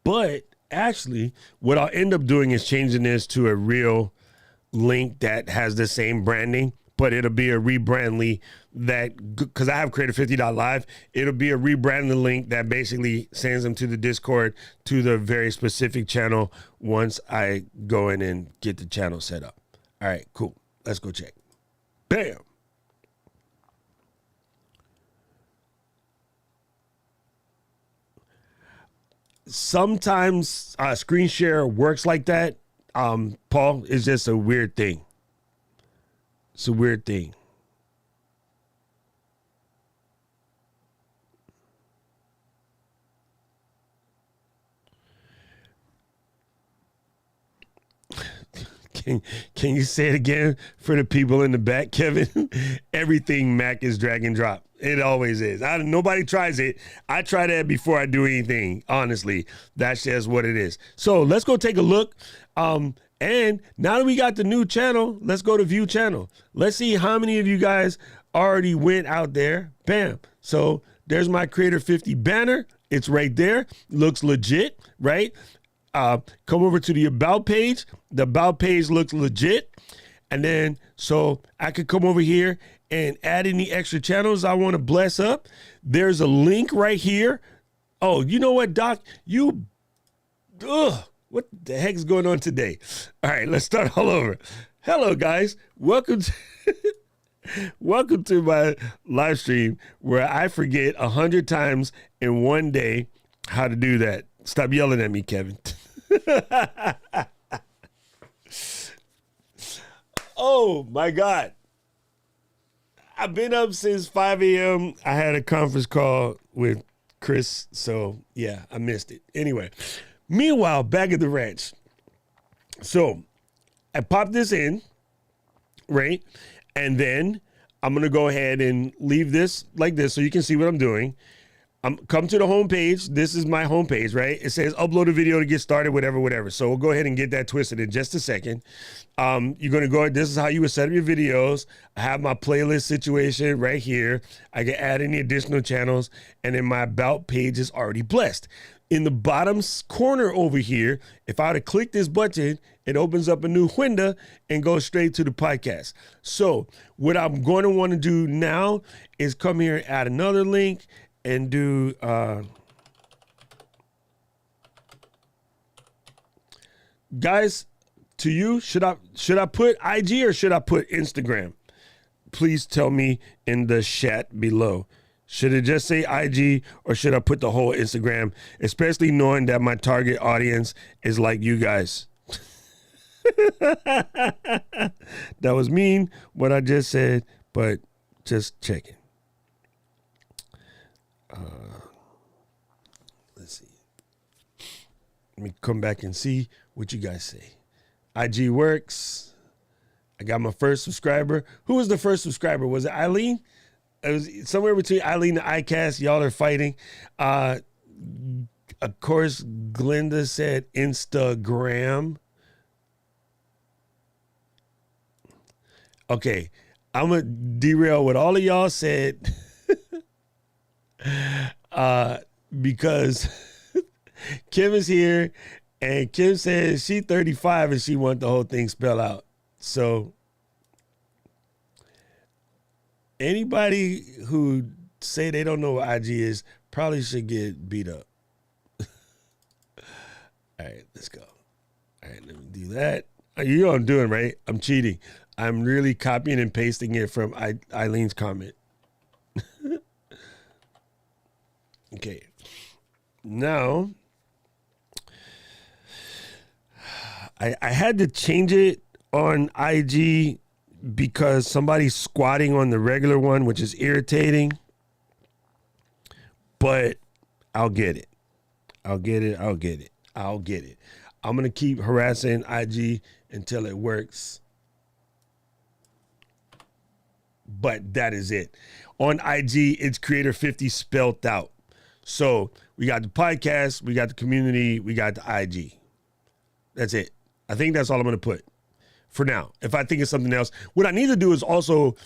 But actually, what I'll end up doing is changing this to a real link that has the same branding, but it'll be a rebrandly that, because I have Creator50.live, it'll be a rebranding link that basically sends them to the Discord to the very specific channel once I go in and get the channel set up. All right, cool. Let's go check. Bam. Sometimes screen share works like that. Paul, it's just a weird thing. It's a weird thing. Can you say it again for the people in the back, Kevin? Everything Mac is drag and drop. It always is. Nobody tries it. I try that before I do anything. Honestly, that's just what it is. So let's go take a look. And now that we got the new channel, let's go to view channel. Let's see how many of you guys already went out there. Bam. So there's my Creator 50 banner. It's right there. Looks legit, right? Come over to the About page. The About page looks legit. And then, so I could come over here and add any extra channels I want to bless up. There's a link right here. Oh, you know what, Doc? What the heck is going on today? All right, let's start all over. Hello, guys. Welcome to my live stream where I forget 100 times in one day how to do that. Stop yelling at me, Kevin. Oh my God. I've been up since 5 a.m. I had a conference call with Chris, so yeah, I missed it. Anyway, meanwhile, back at the ranch. So I popped this in, right? And then I'm going to go ahead and leave this like this so you can see what I'm doing. Come to the homepage. This is my homepage, right? It says upload a video to get started, whatever. So we'll go ahead and get that twisted in just a second. You're going to go, this is how you would set up your videos. I have my playlist situation right here. I can add any additional channels, and then my about page is already blessed. In the bottom corner over here, if I were to click this button, it opens up a new window and goes straight to the podcast. So what I'm going to want to do now is come here and add another link and do guys, to you, should I put IG or should I put Instagram? Please tell me in the chat below. Should it just say IG or should I put the whole Instagram, especially knowing that my target audience is like you guys? That was mean what I just said, but just checking. Let's see. Let me come back and see what you guys say. IG works. I got my first subscriber. Who was the first subscriber? Was it Eileen? It was somewhere between Eileen and iCast. Y'all are fighting. Of course, Glenda said Instagram. Okay, I'm going to derail what all of y'all said because Kim is here, and Kim says she's 35 and she wants the whole thing spelled out. So anybody who say they don't know what IG is probably should get beat up. All right, let's go. All right, let me do that. You know what I'm doing, right? I'm cheating. I'm really copying and pasting it from Eileen's comment. Okay. Now, I had to change it on IG because somebody's squatting on the regular one, which is irritating. But I'll get it. I'll get it. I'm going to keep harassing IG until it works. But that is it. On IG, it's Creator 50 spelled out. So we got the podcast, we got the community, we got the IG. That's it. I think that's all I'm going to put for now. If I think of something else, what I need to do is also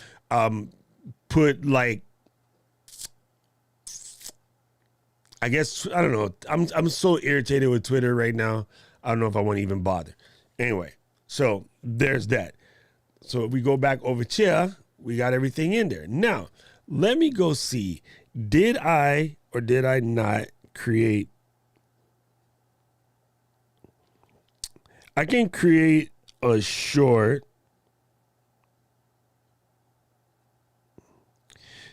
put like, I guess, I don't know. I'm so irritated with Twitter right now. I don't know if I want to even bother. Anyway, so there's that. So if we go back over here, we got everything in there. Now, let me go see. Did I or did I not create? I can create a short.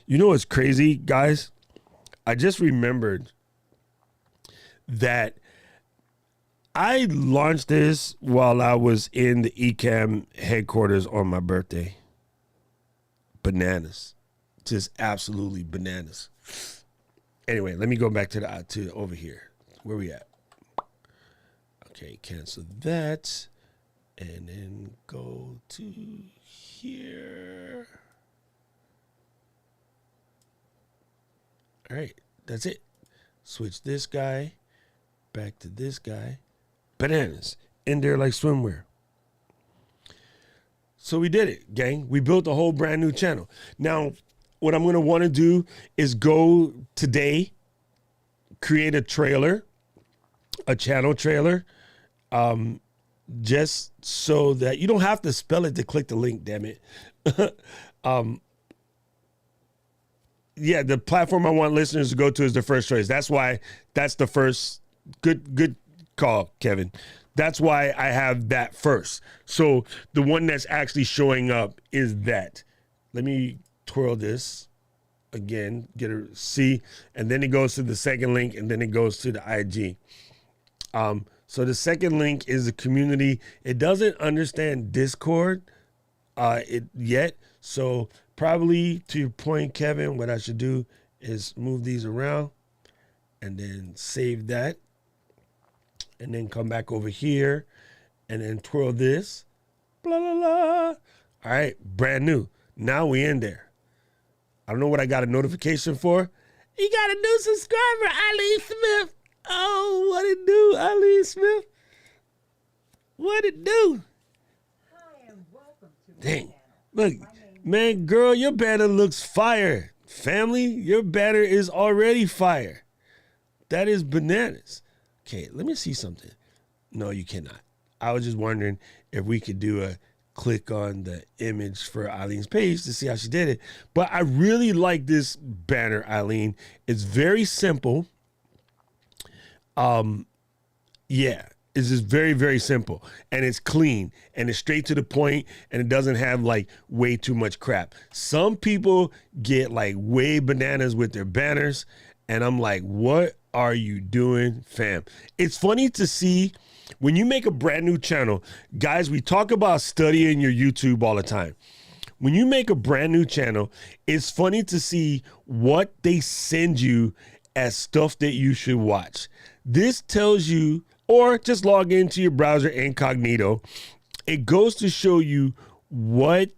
You know what's crazy, guys? I just remembered that I launched this while I was in the ECAM headquarters on my birthday. Bananas. Just absolutely bananas. Anyway, let me go back to over here. Where we at? Okay, cancel that. And then go to here. All right, that's it. Switch this guy back to this guy. Bananas. In there like swimwear. So we did it, gang. We built a whole brand new channel. Now, what I'm going to want to do is go today, create a trailer, a channel trailer, just so that you don't have to spell it to click the link, damn it. Yeah, the platform I want listeners to go to is the first choice. That's why that's the first. Good call, Kevin. That's why I have that first. So the one that's actually showing up is that. Let me twirl this again, get a C, and then it goes to the second link, and then it goes to the IG. So the second link is the community. It doesn't understand Discord. it yet. So probably to your point, Kevin, what I should do is move these around and then save that and then come back over here and then twirl this. Blah, blah, blah. All right, brand new. Now we in there. I don't know what I got a notification for. You got a new subscriber, Eileen Smith. Oh, what it do, Eileen Smith? What it do? Hi and welcome to my Dang. channel. Look, man, girl, your banner looks fire. Family, your banner is already fire. That is bananas. Okay, let me see something. No, you cannot. I was just wondering if we could do a click on the image for Eileen's page to see how she did it. But I really like this banner, Eileen. It's very simple. Yeah, it's just very, very simple. And it's clean and it's straight to the point and it doesn't have like way too much crap. Some people get like way bananas with their banners. And I'm like, what are you doing, fam? It's funny to see when you make a brand new channel. Guys, we talk about studying your YouTube all the time. When you make a brand new channel, it's funny to see what they send you as stuff that you should watch. This tells you, or just log into your browser incognito. It goes to show you what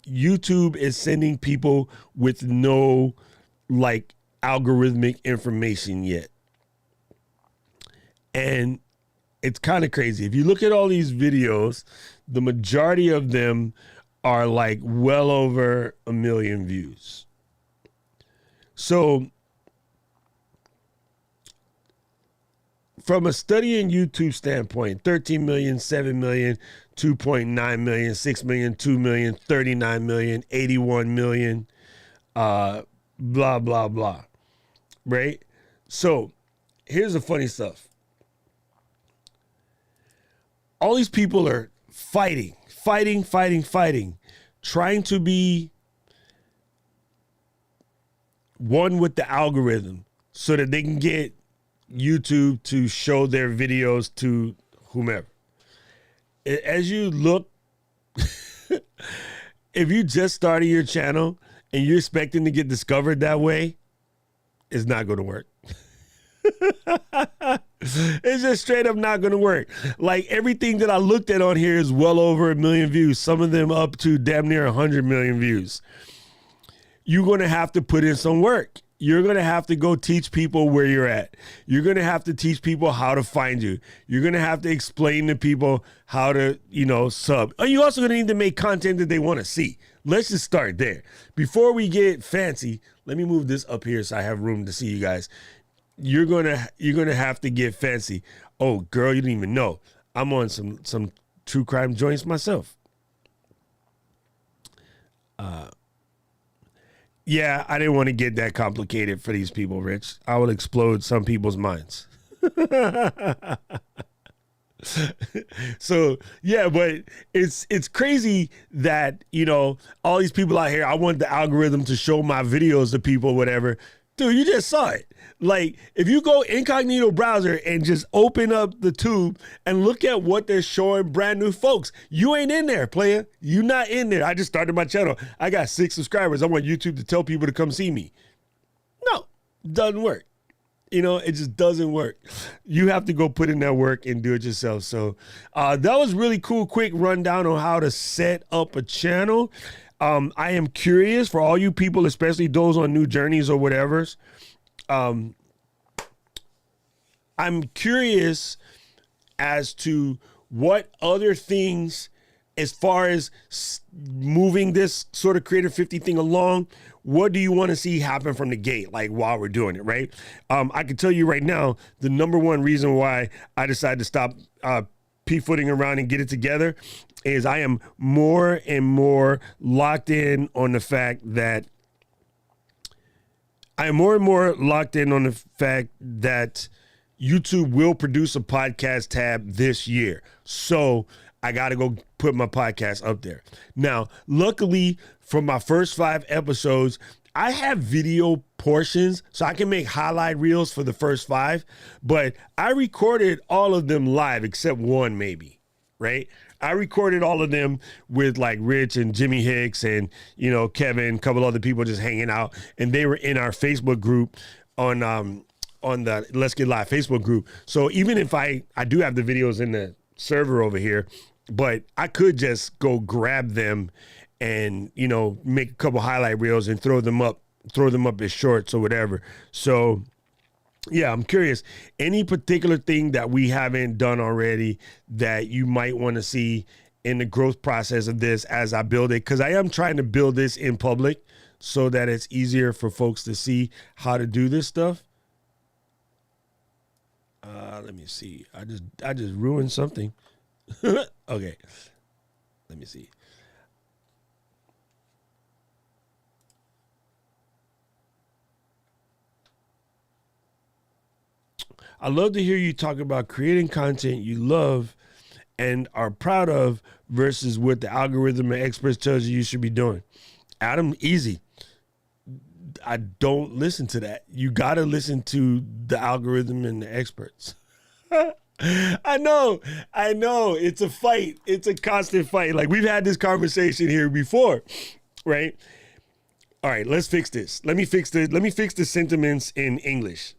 YouTube is sending people with no like algorithmic information yet. And it's kind of crazy. If you look at all these videos, the majority of them are like well over 1 million views. So from a studying YouTube standpoint, 13 million, 7 million, 2.9 million, 6 million, 2 million, 39 million, 81 million, blah, blah, blah. Right? So here's the funny stuff. All these people are fighting, trying to be one with the algorithm so that they can get YouTube to show their videos to whomever. As you look, if you just started your channel and you're expecting to get discovered that way, it's not going to work. It's just straight up not going to work. Like everything that I looked at on here is well over 1 million views. Some of them up to damn near 100 million views. You're going to have to put in some work. You're going to have to go teach people where you're at. You're going to have to teach people how to find you. You're going to have to explain to people how to, sub. And you're also going to need to make content that they want to see. Let's just start there. Before we get fancy, let me move this up here so I have room to see you guys. You're gonna have to get fancy. Oh, girl, you didn't even know. I'm on some true crime joints myself. Yeah, I didn't want to get that complicated for these people, Rich. I will explode some people's minds. So yeah, but it's crazy that all these people out here. I want the algorithm to show my videos to people, whatever. Dude, you just saw it. Like if you go incognito browser and just open up the tube and look at what they're showing brand new folks, you ain't in there, player. You not in there. I just started my channel. I got 6 subscribers. I want YouTube to tell people to come see me. No, doesn't work. It just doesn't work. You have to go put in that work and do it yourself. So that was really cool. Quick rundown on how to set up a channel. I am curious for all you people, especially those on new journeys or whatever's. I'm curious as to what other things, as far as moving this sort of Creator 50 thing along, what do you want to see happen from the gate, like while we're doing it, right? I can tell you right now, the number one reason why I decided to stop p-footing around and get it together is I am more and more locked in on the fact that YouTube will produce a podcast tab this year. So I got to go put my podcast up there. Now, luckily for my first 5 episodes, I have video portions so I can make highlight reels for the first 5, but I recorded all of them live except one maybe, right? I recorded all of them with like Rich and Jimmy Hicks and, Kevin, a couple other people just hanging out. And they were in our Facebook group on the Let's Get Live Facebook group. So even if I do have the videos in the server over here, but I could just go grab them and, make a couple highlight reels and throw them up as shorts or whatever. So yeah, I'm curious, any particular thing that we haven't done already that you might want to see in the growth process of this as I build it? Because I am trying to build this in public so that it's easier for folks to see how to do this stuff. Let me see. I just ruined something. Okay. Let me see. I love to hear you talk about creating content you love and are proud of versus what the algorithm and experts tells you should be doing. Adam, easy. I don't listen to that. You got to listen to the algorithm and the experts. I know. It's a fight. It's a constant fight. Like, we've had this conversation here before, right? All right, let's fix this. Let me fix the sentiments in English.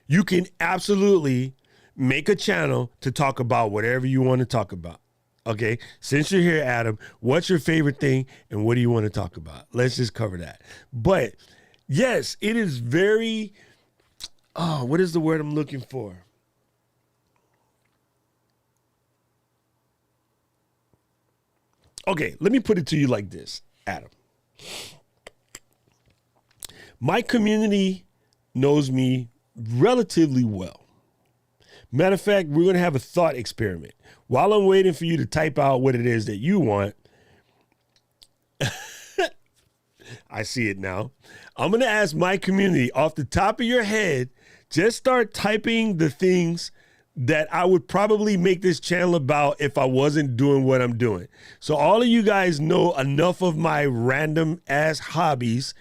You can absolutely make a channel to talk about whatever you want to talk about. Okay, since you're here, Adam, what's your favorite thing and what do you want to talk about? Let's just cover that. But yes, it is very, what is the word I'm looking for? Okay, let me put it to you like this, Adam. My community knows me relatively well. Matter of fact, we're going to have a thought experiment. While I'm waiting for you to type out what it is that you want, I see it now. I'm going to ask my community off the top of your head, just start typing the things that I would probably make this channel about if I wasn't doing what I'm doing. So all of you guys know enough of my random ass hobbies.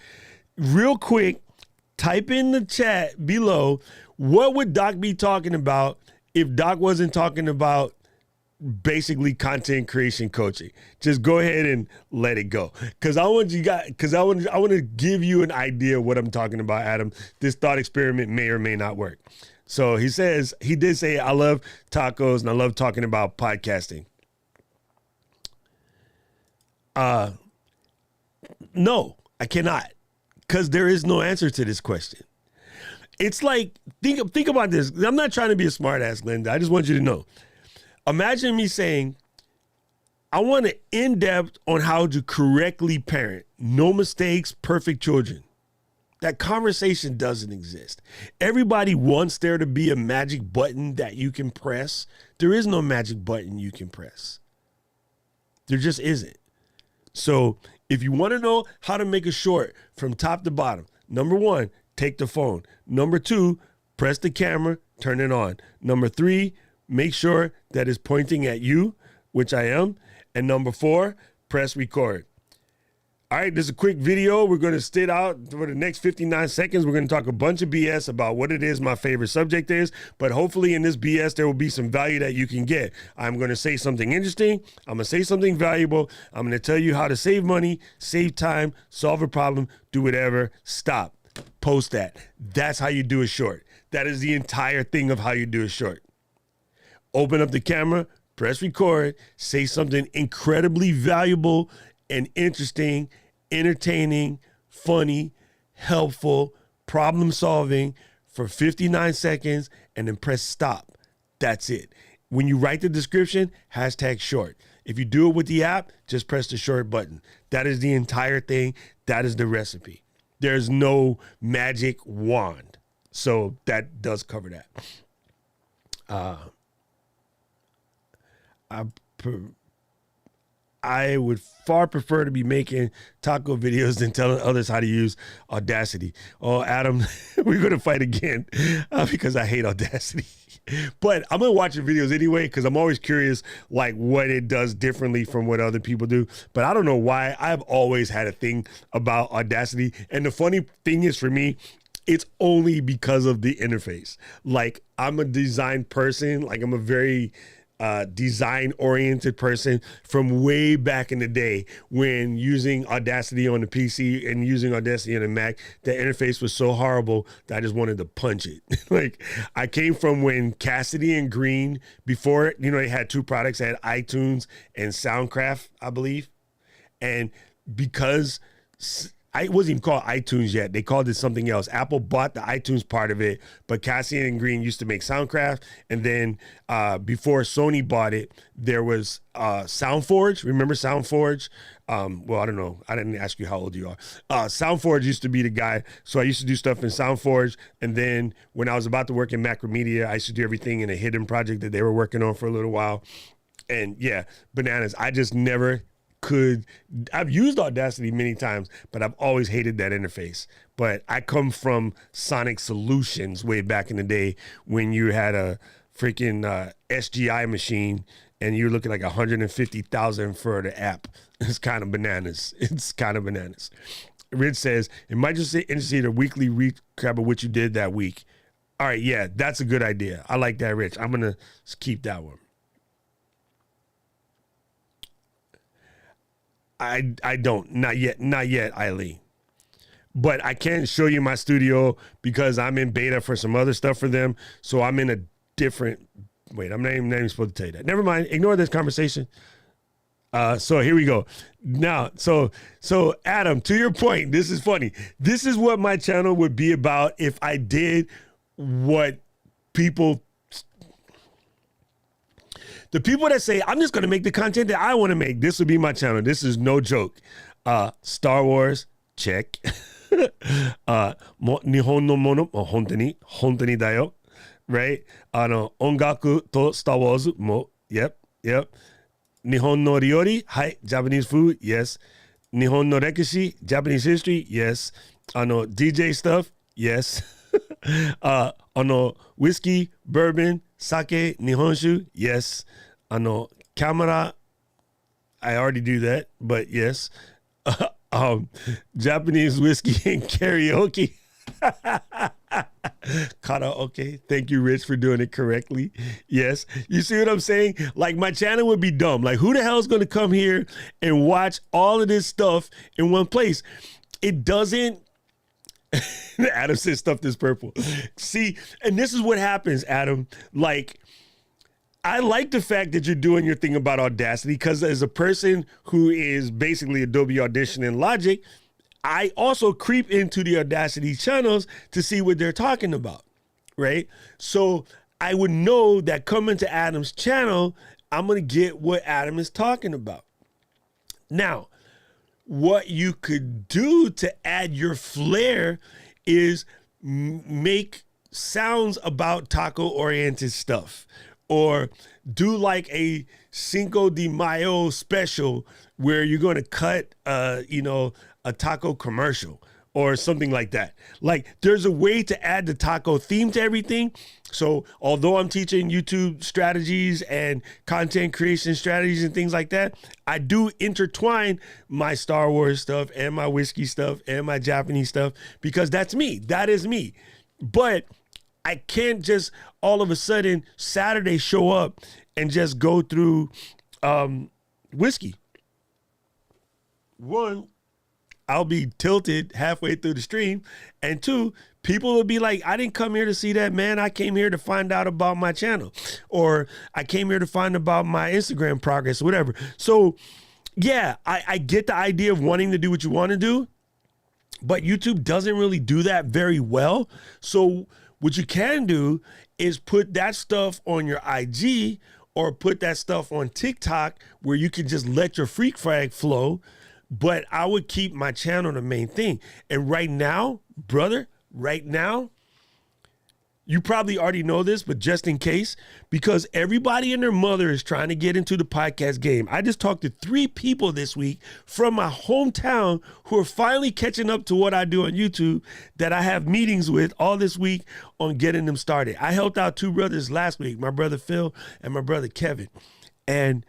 Real quick, type in the chat below, what would Doc be talking about if Doc wasn't talking about basically content creation coaching? Just go ahead and let it go. I want to give you an idea of what I'm talking about, Adam. This thought experiment may or may not work. So he did say, I love tacos and I love talking about podcasting. No, I cannot. Because there is no answer to this question. It's like, think about this. I'm not trying to be a smart ass, Linda. I just want you to know. Imagine me saying, I want an in-depth on how to correctly parent. No mistakes, perfect children. That conversation doesn't exist. Everybody wants there to be a magic button that you can press. There is no magic button you can press. There just isn't. So if you want to know how to make a short from top to bottom, number 1, take the phone. Number 2, press the camera, turn it on. Number 3, make sure that it's pointing at you, which I am. And number 4, press record. All right, this is a quick video. We're going to sit out for the next 59 seconds. We're going to talk a bunch of BS about what it is my favorite subject is. But hopefully in this BS, there will be some value that you can get. I'm going to say something interesting. I'm going to say something valuable. I'm going to tell you how to save money, save time, solve a problem, do whatever. Stop. Post that. That's how you do a short. That is the entire thing of how you do a short. Open up the camera, press record, say something incredibly valuable and interesting, entertaining, funny, helpful, problem solving for 59 seconds, and then press stop. That's it. When you write the description, hashtag short. If you do it with the app, just press the short button. That is the entire thing. That is the recipe. There's no magic wand. So that does cover that. I would far prefer to be making taco videos than telling others how to use Audacity. Oh, Adam, we're going to fight again because I hate Audacity. But I'm going to watch your videos anyway because I'm always curious like what it does differently from what other people do. But I don't know why. I've always had a thing about Audacity. And the funny thing is for me, it's only because of the interface. Like I'm a design person. Like I'm a very design-oriented person from way back in the day when using Audacity on the PC and using Audacity on the Mac, the interface was so horrible that I just wanted to punch it. Like, I came from when Cassidy and Green, before, they had two products. They had iTunes and Soundcraft, I believe. And because it wasn't even called iTunes yet. They called it something else. Apple bought the iTunes part of it, but Cassidy and Green used to make Soundcraft. And then before Sony bought it, there was SoundForge. Remember SoundForge? Well, I don't know. I didn't ask you how old you are. SoundForge used to be the guy. So I used to do stuff in SoundForge. And then when I was about to work in Macromedia, I used to do everything in a hidden project that they were working on for a little while. And yeah, bananas. I just never I've used Audacity many times, but I've always hated that interface. But I come from Sonic Solutions way back in the day when you had a freaking SGI machine and you're looking like 150,000 for the app. It's kind of bananas. Rich says, it might just interesting a weekly recap of what you did that week. All right, yeah, that's a good idea. I like that, Rich. I'm going to keep that one. I don't, not yet, Eileen. But I can show you my studio because I'm in beta for some other stuff for them. So I'm in a different, wait, I'm not even supposed to tell you that. Never mind, ignore this conversation. So here we go. Now, so Adam, to your point, this is funny. This is what my channel would be about if I did what the people that say, I'm just going to make the content that I want to make. This would be my channel. This is no joke. Star Wars, check. Nihon no mono, hontoni dayo. Right? Ongaku to Star Wars, mo. Yep. Nihon no ryori, hai, Japanese food, yes. Nihon no rekishi, Japanese history, yes. DJ stuff, yes. Whiskey, bourbon, sake, nihonshu, yes. Camera, I already do that, but yes. Japanese whiskey and karaoke. Karaoke. Thank you, Rich, for doing it correctly. Yes. You see what I'm saying? Like, my channel would be dumb. Like, who the hell is going to come here and watch all of this stuff in one place? It doesn't. Adam says stuff this purple. See, and this is what happens, Adam. Like, I like the fact that you're doing your thing about Audacity because as a person who is basically Adobe Audition and Logic, I also creep into the Audacity channels to see what they're talking about, right? So I would know that coming to Adam's channel, I'm going to get what Adam is talking about. Now, what you could do to add your flair is make sounds about taco-oriented stuff, or do like a Cinco de Mayo special where you're going to cut, a taco commercial or something like that. Like, there's a way to add the taco theme to everything. So although I'm teaching YouTube strategies and content creation strategies and things like that, I do intertwine my Star Wars stuff and my whiskey stuff and my Japanese stuff because that's me. That is me. But I can't just all of a sudden Saturday show up and just go through whiskey. One, I'll be tilted halfway through the stream. And two, people will be like, I didn't come here to see that, man. I came here to find out about my channel. Or I came here to find about my Instagram progress, whatever. So, yeah, I get the idea of wanting to do what you want to do. But YouTube doesn't really do that very well. So what you can do is put that stuff on your IG or put that stuff on TikTok where you can just let your freak flag flow. But I would keep my channel the main thing. And right now, brother, you probably already know this, but just in case, because everybody and their mother is trying to get into the podcast game. I just talked to 3 people this week from my hometown who are finally catching up to what I do on YouTube that I have meetings with all this week on getting them started. I helped out 2 brothers last week, my brother Phil and my brother Kevin. And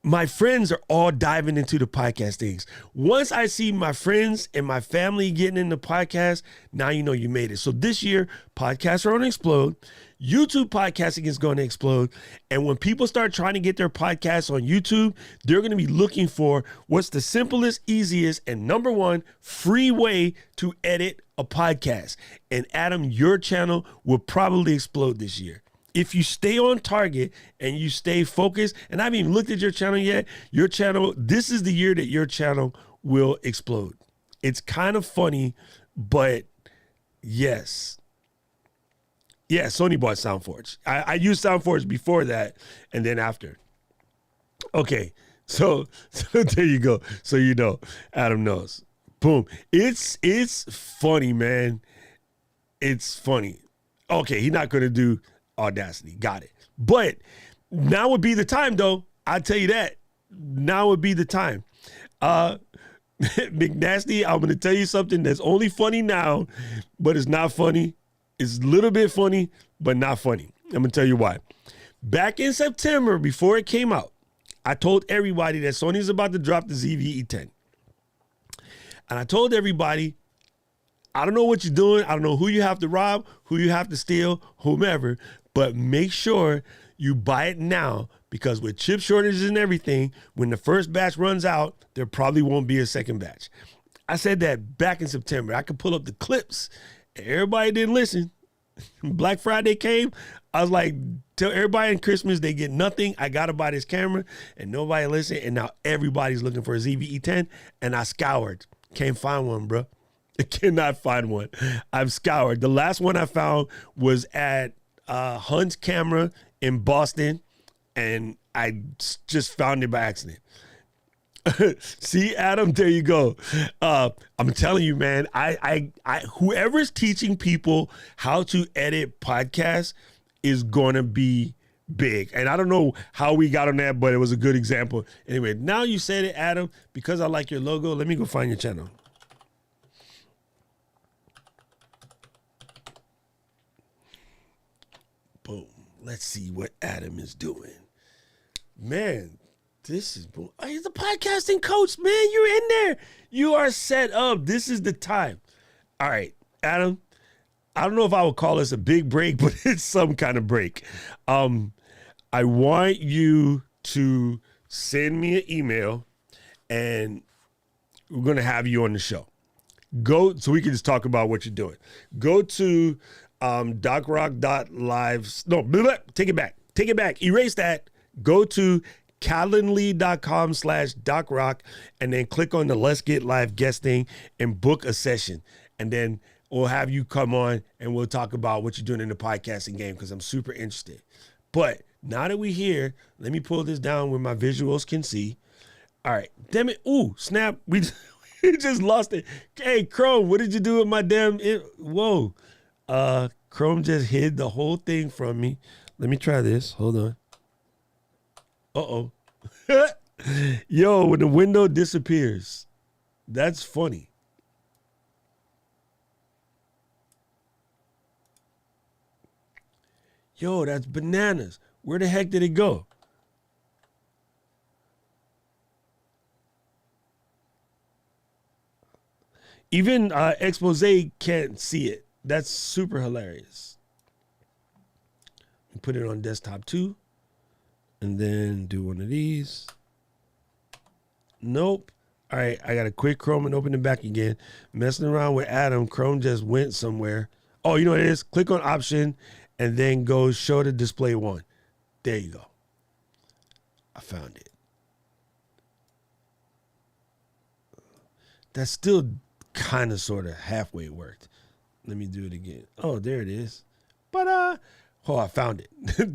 my friends are all diving into the podcast things. Once I see my friends and my family getting into podcasts, now you know you made it. So this year, podcasts are going to explode. YouTube podcasting is going to explode. And when people start trying to get their podcasts on YouTube, they're going to be looking for what's the simplest, easiest, and number one free way to edit a podcast. And Adam, your channel will probably explode this year. If you stay on target and you stay focused, and I haven't even looked at your channel yet, your channel, this is the year that your channel will explode. It's kind of funny, but yes. Yeah, Sony bought SoundForge. I used SoundForge before that and then after. Okay, so there you go. So you know, Adam knows. Boom. It's funny, man. It's funny. Okay, he's not going to do Audacity. Got it. But now would be the time, though. I'll tell you that. Now would be the time. McNasty, I'm going to tell you something that's only funny now, but it's not funny. It's a little bit funny, but not funny. I'm going to tell you why. Back in September, before it came out, I told everybody that Sony's about to drop the ZV-E10. And I told everybody, I don't know what you're doing. I don't know who you have to rob, who you have to steal, whomever, but make sure you buy it now, because with chip shortages and everything, when the first batch runs out, there probably won't be a second batch. I said that back in September. I could pull up the clips. Everybody didn't listen. Black Friday came. I was like, tell everybody in Christmas they get nothing. I got to buy this camera, and nobody listened. And now everybody's looking for a ZV-E10, and I scoured. Can't find one, bro. I cannot find one. I've scoured. The last one I found was at Hunt's Camera in Boston, and I just found it by accident. See, Adam, there you go. I'm telling you, man, I whoever's teaching people how to edit podcasts is going to be big. And I don't know how we got on that, but it was a good example. Anyway, now you said it, Adam, because I like your logo, let me go find your channel. Boom. Let's see what Adam is doing. Man, this is boom. Oh, he's a podcasting coach, man. You're in there. You are set up. This is the time. All right, Adam. I don't know if I would call this a big break, but it's some kind of break. I want you to send me an email, and we're going to have you on the show. Go so we can just talk about what you're doing. Go to docrock.live. No, blah, blah, take it back. Take it back. Erase that. Go to calendly.com/docrock and then click on the Let's Get Live guesting and book a session. And then we'll have you come on and we'll talk about what you're doing in the podcasting game, because I'm super interested. But now that we're here, let me pull this down where my visuals can see. All right. Damn it. Ooh, snap. We just lost it. Hey, Chrome, what did you do with my damn... Whoa. Chrome just hid the whole thing from me. Let me try this. Hold on. Uh-oh. Yo, when the window disappears. That's funny. Yo, that's bananas. Where the heck did it go? Even Expose can't see it. That's super hilarious. Put it on desktop too. And then do one of these. Nope. All right, I got to quit Chrome and open it back again. Messing around with Adam, Chrome just went somewhere. Oh, you know what it is? Click on option and then go show the display one. There you go. I found it. That still kind of sort of halfway worked. Let me do it again. Oh, there it is. But oh, I found it.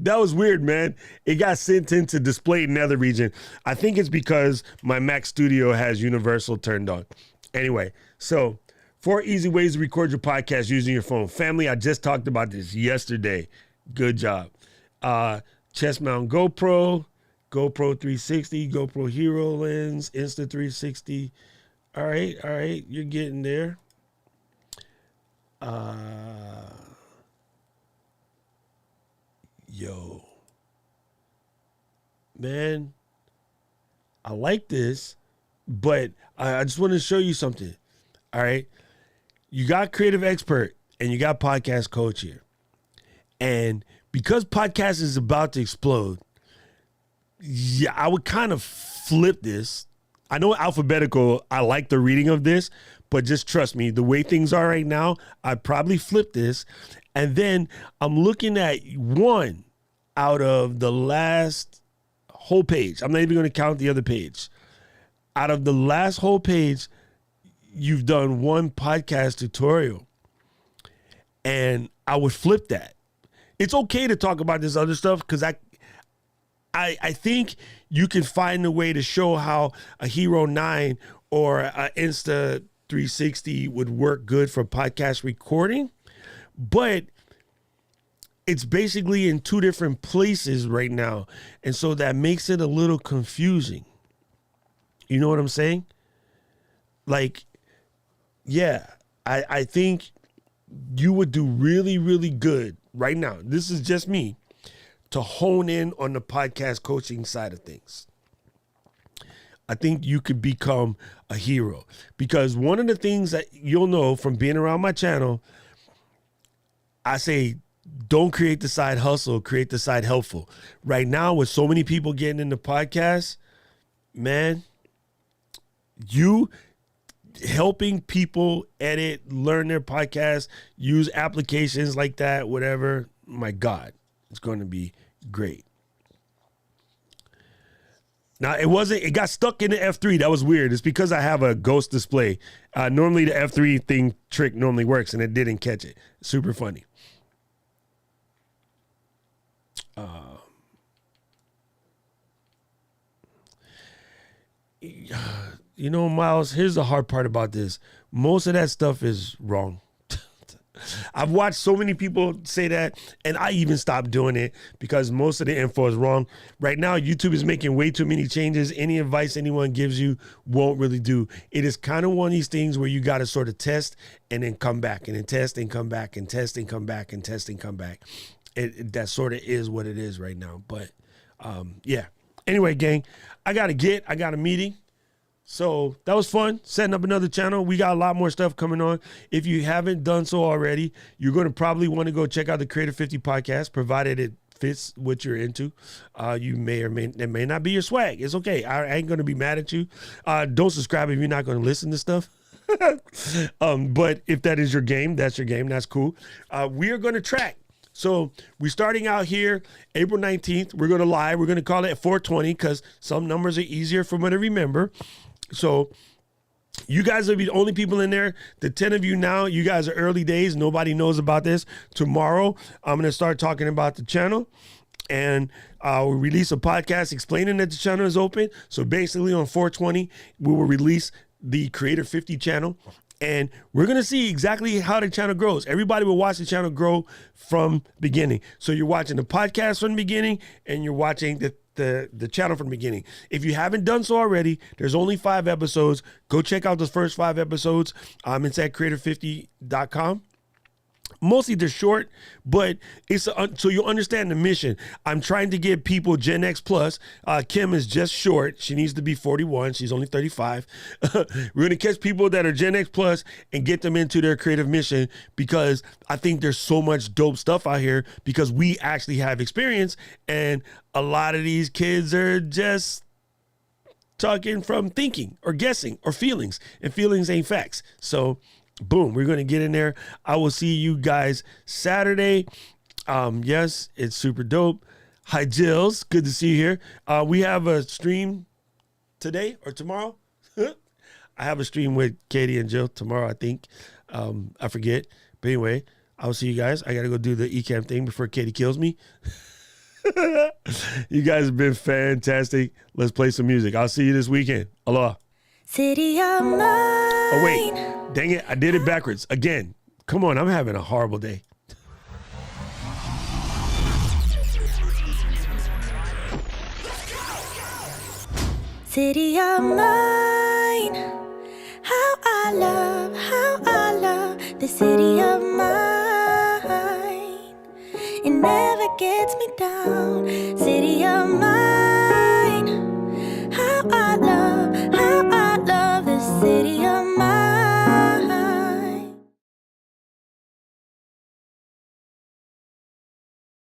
That was weird, man. It got sent into display nether region. I think it's because my Mac Studio has universal turned on. Anyway, so 4 easy ways to record your podcast using your phone. Family, I just talked about this yesterday. Good job. Chest mount GoPro, GoPro 360, GoPro Hero Lens, Insta 360. All right, you're getting there. Yo, man, I like this, but I just want to show you something. All right. You got creative expert and you got podcast coach here. And because podcast is about to explode, yeah, I would kind of flip this. I know alphabetical, I like the reading of this, but just trust me, the way things are right now, I'd probably flip this. And then I'm looking at one out of the last whole page. I'm not even going to count the other page. Out of the last whole page, you've done one podcast tutorial. And I would flip that. It's okay to talk about this other stuff because I think you can find a way to show how a Hero 9 or an Insta 360 would work good for podcast recording. But it's basically in two different places right now. And so that makes it a little confusing. You know what I'm saying? Like, yeah, I think you would do really, really good right now. This is just me, to hone in on the podcast coaching side of things. I think you could become a hero because one of the things that you'll know from being around my channel, I say, don't create the side hustle, create the side helpful. Right now, with so many people getting into podcasts, man, you helping people edit, learn their podcast, use applications like that, whatever, my God, it's going to be great. Now, it got stuck in the F3. That was weird. It's because I have a ghost display. Normally the F3 thing trick normally works, and it didn't catch it. Super funny. You know, Miles, here's the hard part about this. Most of that stuff is wrong. I've watched so many people say that, and I even stopped doing it because most of the info is wrong. Right now, YouTube is making way too many changes. Any advice anyone gives you won't really do. It is kind of one of these things where you got to sort of test and then come back and then test and come back and test and come back and test and come back. That sort of is what it is right now. But yeah. Anyway, gang, I got a meeting. So that was fun, setting up another channel. We got a lot more stuff coming on. If you haven't done so already, you're going to probably want to go check out the Creator 50 podcast, provided it fits what you're into. You may or it may not be your swag. It's okay. I ain't going to be mad at you. Don't subscribe if you're not going to listen to stuff. But if that is your game, that's your game. That's cool. We are going to track. So we're starting out here April 19th. We're going to live. We're going to call it 420 because some numbers are easier for me to remember. So you guys will be the only people in there. The 10 of you now, you guys are early days. Nobody knows about this. Tomorrow, I'm going to start talking about the channel. And we'll release a podcast explaining that the channel is open. So basically on 420, we will release the Creator 50 channel. And we're going to see exactly how the channel grows. Everybody will watch the channel grow from beginning. So you're watching the podcast from the beginning and you're watching the channel from the beginning. If you haven't done so already, there's only 5 episodes. Go check out those first 5 episodes. It's at creator50.com. Mostly they're short, but it's so you'll understand the mission. I'm trying to get people Gen X plus. Kim is just short. She needs to be 41. She's only 35. We're going to catch people that are Gen X plus and get them into their creative mission because I think there's so much dope stuff out here because we actually have experience and a lot of these kids are just talking from thinking or guessing or feelings, and feelings ain't facts. So boom, we're going to get in there. I will see you guys Saturday. Yes, it's super dope. Hi, Jills. Good to see you here. We have a stream today or tomorrow. I have a stream with Katie and Jill tomorrow, I think. I forget. But anyway, I'll see you guys. I got to go do the eCam thing before Katie kills me. You guys have been fantastic. Let's play some music. I'll see you this weekend. Aloha. City of mine. Oh, wait. Dang it. I did it backwards. Again. Come on. I'm having a horrible day. City of mine. How I love the city of mine. It never gets me down. City of mine.